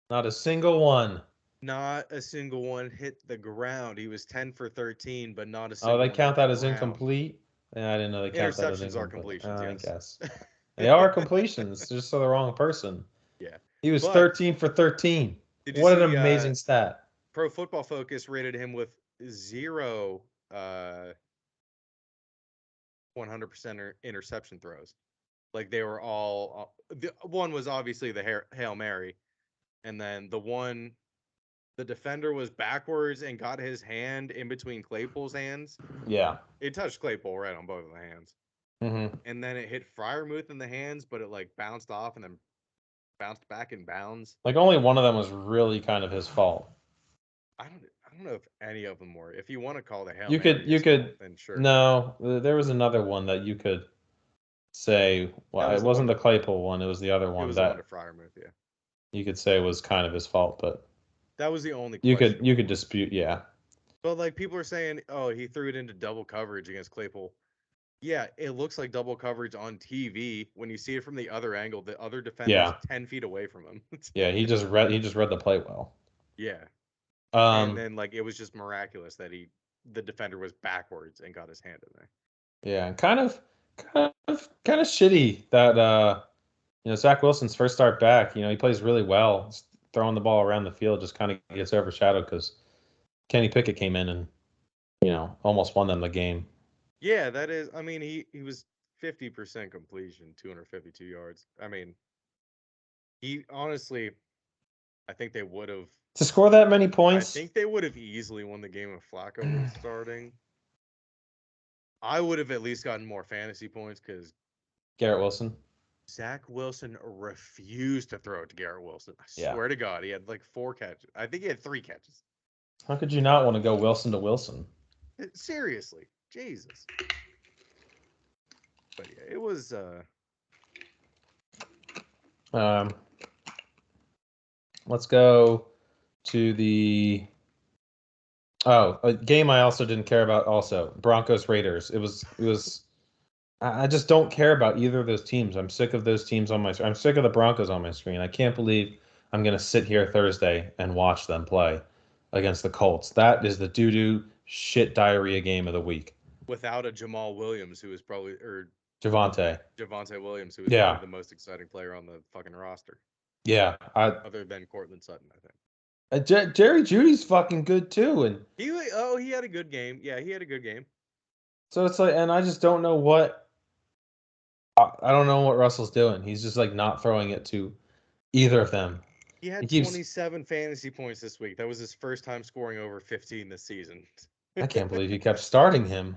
Not a single one. Not a single one hit the ground. He was 10 for 13, but not a Oh, single they one count hit the that as ground. incomplete? Yeah, I didn't know they count that as Interceptions are incomplete. completions, I yes. guess. They are completions, just so the wrong person. Yeah. He was But 13 for 13. did you What an see amazing stat. Pro Football Focus rated him with 0 100% interception throws. Like they were all the one was obviously the Hail Mary, and then the defender was backwards and got his hand in between Claypool's hands. Yeah. It touched Claypool right on both of the hands. Mm-hmm. And then it hit Freiermuth in the hands, but it like bounced off and then bounced back in bounds. Like only one of them was really kind of his fault. I don't know if any of them were. If you want to call the Hail You Mary could you his fault, could then sure. no, there was another one that you could say, That well, was it the wasn't one the Claypool one, it was the other it one was the one to that Freiermuth, yeah. you could say was kind of his fault, but That was the only you questionable could one. dispute, yeah. But like people are saying, oh, he threw it into double coverage against Claypool. Yeah, it looks like double coverage on TV. When you see it from the other angle, the other defender's Yeah. 10 feet away from him. Yeah, he just read the play well. Yeah. And Um then like it was just miraculous that the defender was backwards and got his hand in there. yeah, and kind of shitty that Zach Wilson's first start back. He plays really well. Just throwing the ball around the field just kind of gets overshadowed because Kenny Pickett came in and almost won them the game. Yeah, that is. I mean, he was 50% completion, 252 yards. I mean, he honestly, I think they would have. To score that many I points, think they would have easily won the game if Flacco was starting. I would have at least gotten more fantasy points because Garrett Wilson. Zach Wilson refused to throw it to Garrett Wilson. I Yeah. swear to God, he had like 4 catches. I think he had 3 catches. How could you not want to go Wilson to Wilson? Seriously, Jesus. But yeah, it was. Let's go to the a game I also didn't care about. Also, Broncos Raiders. It was. I just don't care about either of those teams. I'm sick of those teams on my. I'm sick of the Broncos on my screen. I can't believe I'm gonna sit here Thursday and watch them play against the Colts. That is the doo-doo shit diarrhea game of the week. Without a Jamal Williams, who is probably Javonte Williams, who is Yeah. probably the most exciting player on the fucking roster, Yeah, other than Cortland Sutton, I think. Jerry Judy's fucking good too, and He had a good game. Yeah, he had a good game. so it's like, and I just don't know what I don't know what Russell's doing. He's just like not throwing it to either of them. He had keeps- 27 fantasy points this week. That was his first time scoring over 15 this season. I can't believe you kept starting him.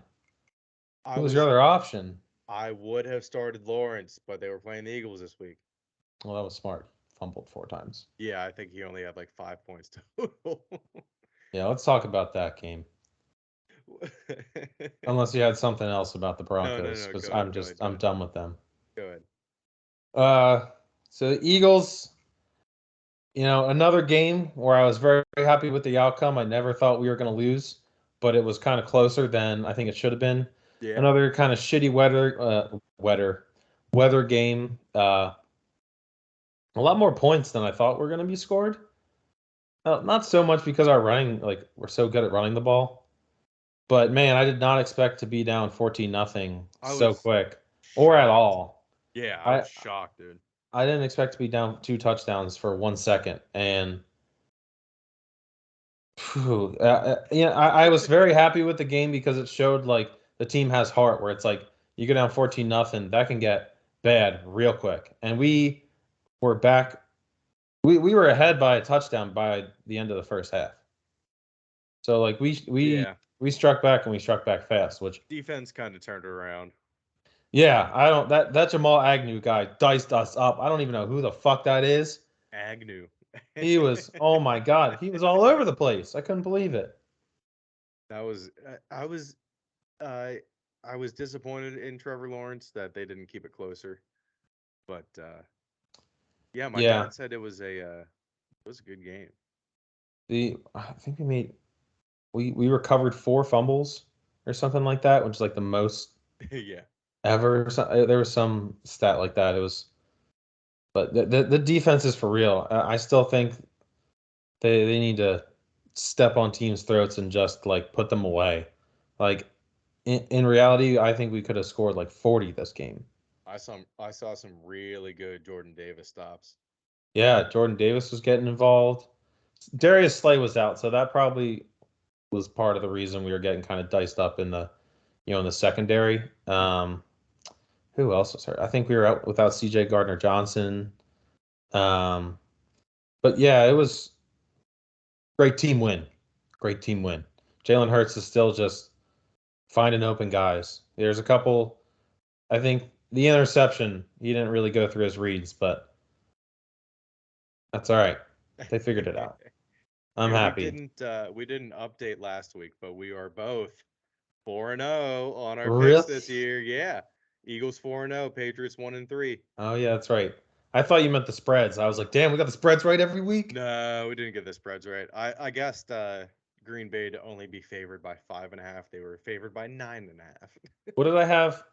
Who was your other option? I would have started Lawrence, but they were playing the Eagles this week. Well, that was smart. Fumbled 4 times. Yeah, I think he only had like 5 points total. Yeah, let's talk about that game. Unless you had something else about the Broncos, because I'm done with them. Go ahead. So the Eagles, another game where I was very, very happy with the outcome. I never thought we were going to lose, but it was kind of closer than I think it should have been. Yeah. Another kind of shitty weather game. A lot more points than I thought were going to be scored. Not so much because our running, we're so good at running the ball. But man, I did not expect to be down 14-0 so quick or at all. Yeah, I was shocked, dude. I didn't expect to be down 2 touchdowns for 1 second, and I was very happy with the game because it showed like the team has heart. Where it's like you go down 14-0, that can get bad real quick, and we were back. We were ahead by a touchdown by the end of the first half. So like we struck back and we struck back fast, which defense kind of turned around. Yeah, I don't that Jamal Agnew guy diced us up. I don't even know who the fuck that is. Agnew. He was oh my god, he was all over the place. I couldn't believe it. That was I was disappointed in Trevor Lawrence that they didn't keep it closer. But yeah, my dad said it was a good game. I think we recovered 4 fumbles or something like that, which is like the most yeah. ever. There was some stat like that. It was, but the defense is for real. I still think they need to step on teams' throats and just like put them away. Like in reality, I think we could have scored like 40 this game. I saw some really good Jordan Davis stops. Yeah, Jordan Davis was getting involved. Darius Slay was out, so that probably was part of the reason we were getting kind of diced up in the, in the secondary. Who else was hurt? I think we were out without C.J. Gardner-Johnson. But yeah, it was great team win. Great team win. Jalen Hurts is still just finding open guys. There's a couple. I think the interception, he didn't really go through his reads, but that's all right. They figured it out. I'm happy. We didn't update last week, but we are both 4-0 on our Really? picks this year. Yeah. Eagles 4-0, Patriots 1-3. Oh yeah, that's right. I thought you meant the spreads. I was like, damn, we got the spreads right every week. No, we didn't get the spreads right. I guessed Green Bay to only be favored by 5.5. They were favored by 9.5. What did I have?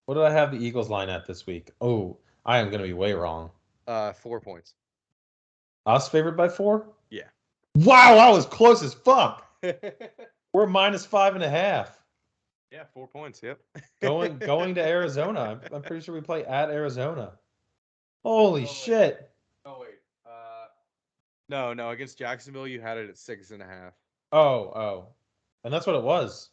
What did I have the Eagles line at this week? Oh, I am gonna be way wrong. 4 points. Us favored by 4? Yeah. Wow, I was close as fuck. We're -5.5. Yeah, 4 points. Yep. Going to Arizona. I'm pretty sure we play at Arizona. Holy shit. Oh wait. No. Against Jacksonville, you had it at 6.5. Oh. And that's what it was.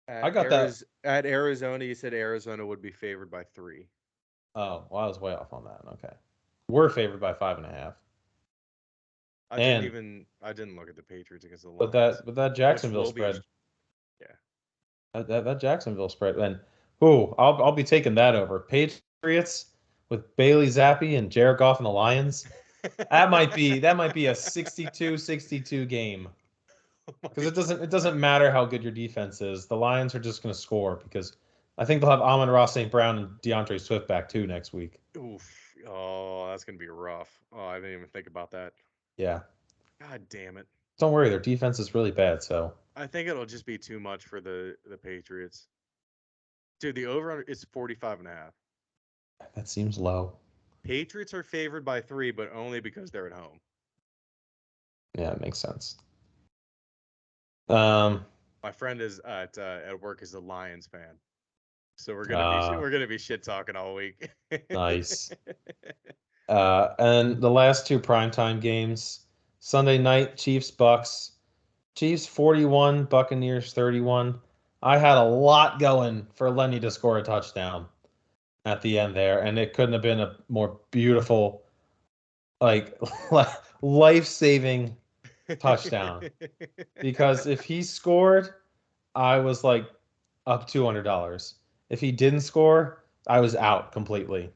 I got that. At Arizona, you said Arizona would be favored by 3. Oh, well, I was way off on that. Okay. We're favored by 5.5. I And didn't look at the Patriots against the but Lions, that which Jacksonville will be spread. yeah. That Jacksonville spread. And I'll be taking that over. Patriots with Bailey Zappi and Jared Goff and the Lions. That might be a 62-62 game. Because it doesn't matter how good your defense is. The Lions are just going to score because I think they'll have Amon-Ra St. Brown and DeAndre Swift back too next week. Oof. Oh, that's gonna be rough. Oh, I didn't even think about that. Yeah. God damn it. Don't worry, their defense is really bad, so I think it'll just be too much for the Patriots. Dude, the over is 45.5. that seems low. Patriots are favored by 3, but only because they're at home. Yeah, it makes sense. My friend is at work is a Lions fan, so we're gonna be shit talking all week. Nice. And the last two primetime games, Sunday night, Chiefs Bucks. Chiefs 41, Buccaneers 31. I had a lot going for Lenny to score a touchdown at the end there, and it couldn't have been a more beautiful, like life-saving touchdown. Because if he scored, I was like up $200. If he didn't score, I was out completely.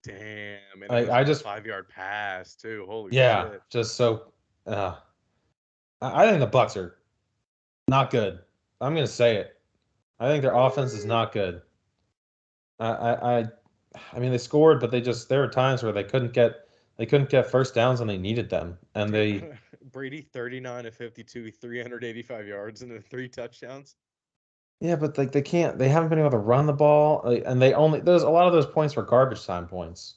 Damn, and it Like was I on a just 5-yard pass too. Holy yeah, shit. just so I think the Bucks are not good. I'm gonna say it. I think their offense is not good. I I I I mean they scored, but there were times where they couldn't get first downs when they needed them. And Dude, they Brady 39 of 52, 385 yards and then 3 touchdowns. yeah, but like they haven't been able to run the ball. Like, and there's a lot of those points were garbage time points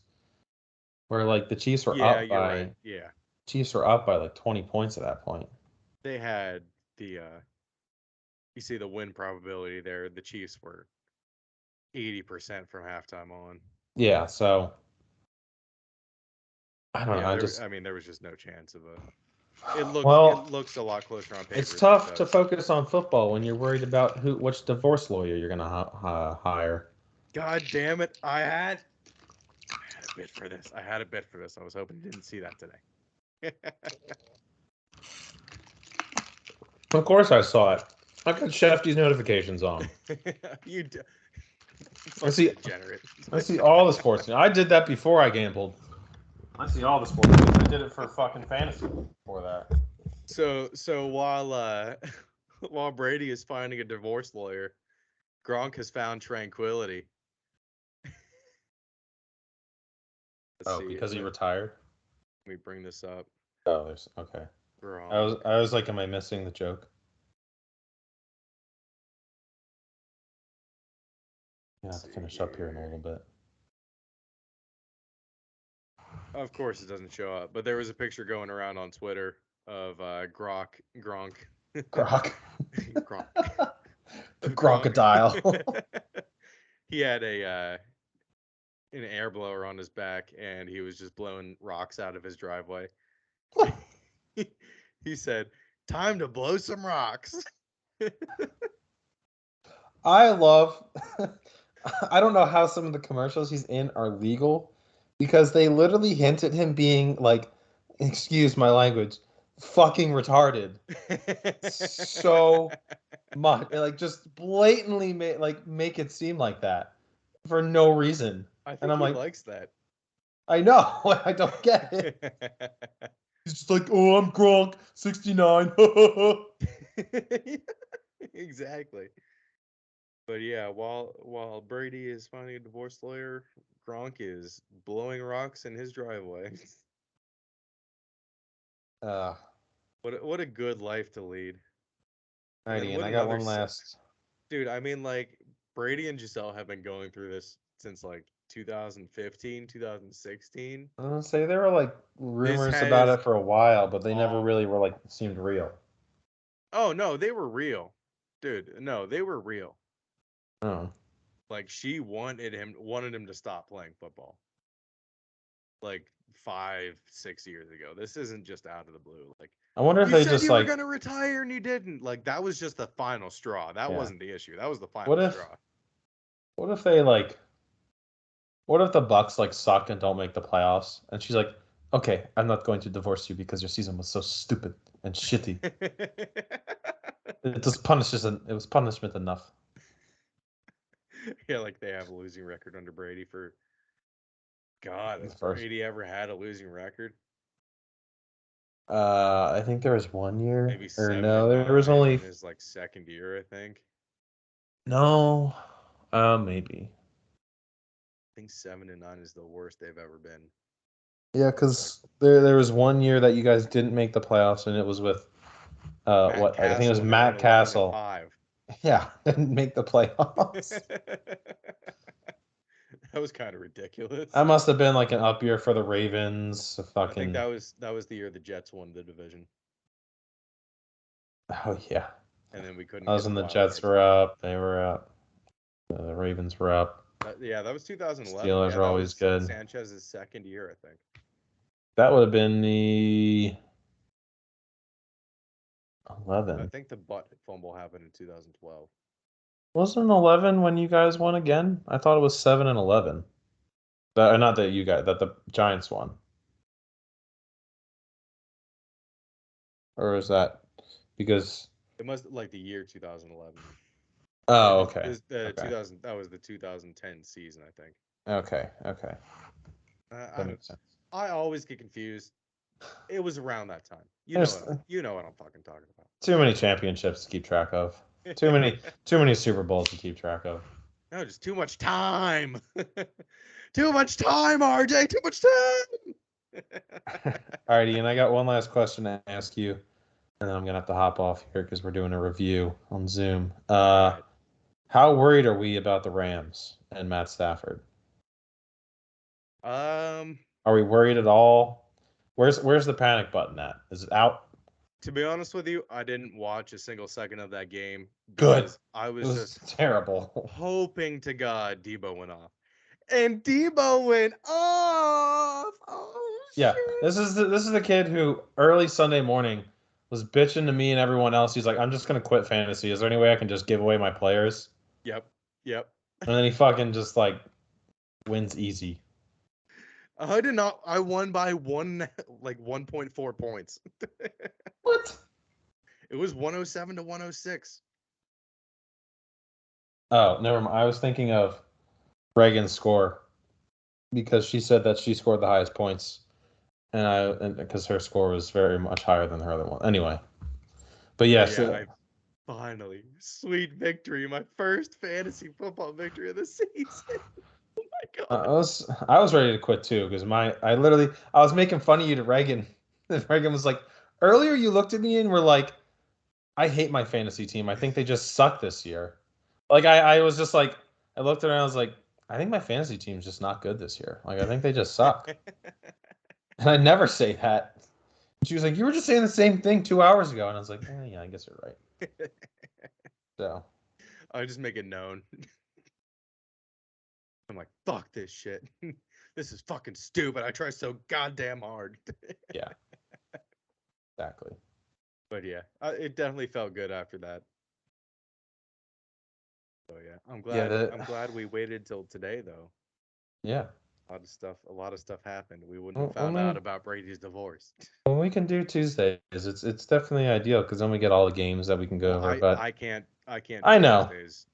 where like the Yeah, you're right. Yeah. Chiefs were up by like 20 points at that point. They had the you see the win probability there. The Chiefs were 80% from halftime on. Yeah, so I don't know. Yeah, I just there was just no chance of a. It well, looks a lot closer on it's paper than it tough to does. focus on football when you're worried about which divorce lawyer you're gonna hire. God damn it! I had a bit for this. I was hoping you didn't see that today. Of course, I saw it. I got Shefty's notifications on. You I see. degenerate. I see all the sports. I did that before I gambled. I see all the sports. I did it for fucking fantasy before that. So while while Brady is finding a divorce lawyer, Gronk has found tranquility. Let's see. Because he retired. Let me bring this up. Oh, there's okay. Gronk. I was like, am I missing the joke? Yeah, to finish up here in a little bit. Of course, it doesn't show up, but there was a picture going around on Twitter of Gronk. Grok. Gronk. The crocodile. He had an air blower on his back, and he was just blowing rocks out of his driveway. He said, "Time to blow some rocks." I love. I don't know how some of the commercials he's in are legal because they literally hint at him being like, excuse my language, fucking retarded so much. Like just blatantly make it seem like that for no reason. I And think I'm he like, likes that. I know, I don't get it. He's just like, oh, I'm Gronk, 69. Exactly. But yeah, while Brady is finding a divorce lawyer, Gronk is blowing rocks in his driveway. uh, What a good life to lead. And then Alrighty, and what I got another one last. dude, I mean like Brady and Giselle have been going through this since like 2015, 2016. I was gonna say there were like This rumors about has it for a while, but they never all really were like seemed real. Oh no, they were real. Dude, no, they were real. Oh. Like she wanted him to stop playing football. Like 5-6 years ago. This isn't just out of the blue. Like I wonder if you they said just you were like. gonna retire and you didn't. Like that was just the final straw. That Yeah. wasn't the issue. That was the final What if? straw. What if they like? What if the Bucks like suck and don't make the playoffs? And she's like, "Okay, I'm not going to divorce you because your season was so stupid and shitty. It just punishes. It was punishment enough." Yeah, like they have a losing record under Brady for. God, has First. Brady ever had a losing record? I think there was one year, Maybe or 7 no, and there was 9 only in his like second year, I think. no, maybe. I think 7 and 9 is the worst they've ever been. Yeah, because there was one year that you guys didn't make the playoffs, and it was with what I think it was Castle, and they went Matt 11 and Castle. 5. Yeah, didn't make the playoffs. That was kind of ridiculous. That must have been like an up year for the Ravens. I think that was the year the Jets won the division, Oh yeah. and then we couldn't I was get the when the wild Jets card were spot. up. They were up. The Ravens were up. Yeah, that was 2011. Steelers Yeah, were that always was good. Sanchez's second year, I think. That would have been the I 11. think the butt fumble happened in 2012. Wasn't 11 when you guys won again? I thought it was 7 and 11. Not that you guys, that the Giants won. Or is that because? It must like the year 2011. Oh, okay. The Okay. 2000 that was the 2010 season, I think. Okay. Okay. That makes sense. I always get confused. It was around that time. You There's know what I'm fucking talking about. too many championships to keep track of. Too many Super Bowls to keep track of. No, just too much time. Too much time, RJ. Too much time. Alrighty, and I got one last question to ask you, and then I'm gonna have to hop off here because we're doing a review on Zoom. Right. How worried are we about the Rams and Matt Stafford? Are we worried at all? Where's the panic button at? Is it out? To be honest with you, I didn't watch a single second of that game Good. because I It was was just terrible. hoping to God Debo went off. And Debo went off. Oh Yeah, shit. this is the kid who early Sunday morning was bitching to me and everyone else. He's like, I'm just gonna quit fantasy. Is there any way I can just give away my players? Yep. And then he fucking just like wins easy. I did not. I won by 1.4 points. What? It was 107 to 106. Oh, never mind. I was thinking of Reagan's score because she said that she scored the highest points, and because her score was very much higher than her other one. Anyway, but yes, Yeah, I finally sweet victory, my first fantasy football victory of the season. Oh my I god! was ready to quit too because I was making fun of you to Reagan. Reagan was like, earlier you looked at me and were like, I hate my fantasy team. I think they just suck this year. Like I was just like, I looked at her and I was like, I think my fantasy team's just not good this year. Like I think they just suck. And I never say that. She was like, you were just saying the same thing 2 hours ago. And I was like, yeah, I guess you're right. So I just make it known. I'm like, fuck this shit. This is fucking stupid. I try so goddamn hard. yeah, exactly. But yeah, it definitely felt good after that. So yeah, I'm glad we waited till today though. Yeah. A lot of stuff happened. We wouldn't have found out about Brady's divorce. When we can do Tuesdays, it's definitely ideal because then we get all the games that we can go over. But I can't I do know. Tuesdays.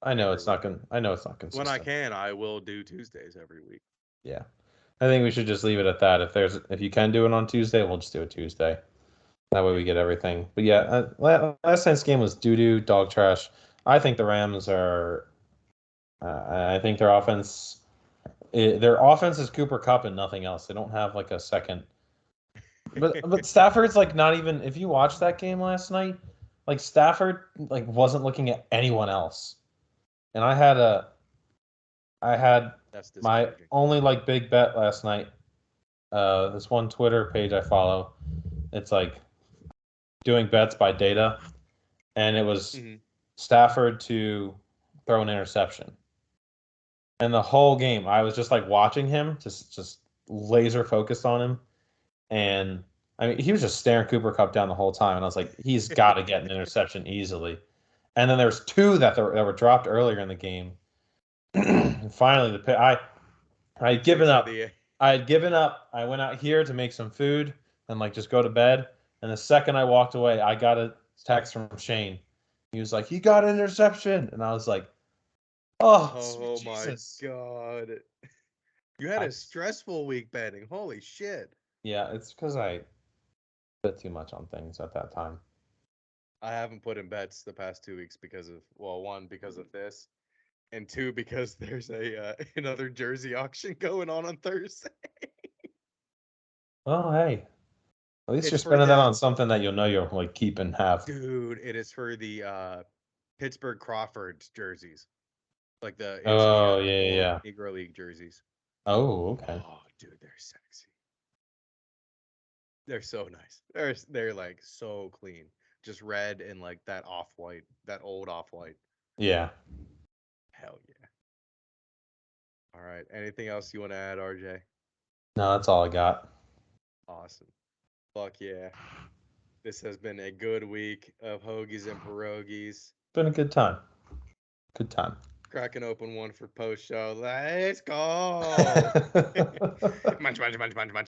I know every it's not week. gonna. I know it's not consistent. When I can, I will do Tuesdays every week. Yeah, I think we should just leave it at that. If you can do it on Tuesday, we'll just do it Tuesday. That way we get everything. But yeah, last night's game was doo-doo, dog trash. I think the Rams are. I think their offense. Their offense is Cooper Kupp and nothing else. They don't have like a second. But Stafford's like not even. If you watched that game last night, like Stafford like wasn't looking at anyone else, and I had That's my discouraging. only like big bet last night. This one Twitter page I follow. It's like doing bets by data, and it was Stafford to throw an interception. And the whole game, I was just like watching him, just laser focused on him. And I mean, he was just staring Cooper Kupp down the whole time. And I was like, he's got to get an interception easily. And then there's two that were dropped earlier in the game. And finally, I had given up. I had given up. I went out here to make some food and like just go to bed. And the second I walked away, I got a text from Shane. He was like, "You got an interception," and I was like, "Oh my Jesus. God! You had a stressful week betting. Holy shit!" Yeah, it's because I bet too much on things at that time. I haven't put in bets the past 2 weeks because of one, because of this, and two, because there's a another jersey auction going on Thursday. Oh, hey. At least you're spending that on something that you'll know you'll like keep and have. Dude, it is for the Pittsburgh Crawford jerseys. Like the yeah. Negro League jerseys. Oh, okay. Oh, dude, they're sexy. They're so nice. They're like so clean. Just red and like that off-white, that old off-white. Yeah. Hell yeah. All right. Anything else you want to add, RJ? No, that's all I got. Awesome. Fuck yeah. This has been a good week of Hoagies and Pierogis. Been a good time. Good time. Cracking open one for post show. Let's go. Munch, munch, munch, munch, munch.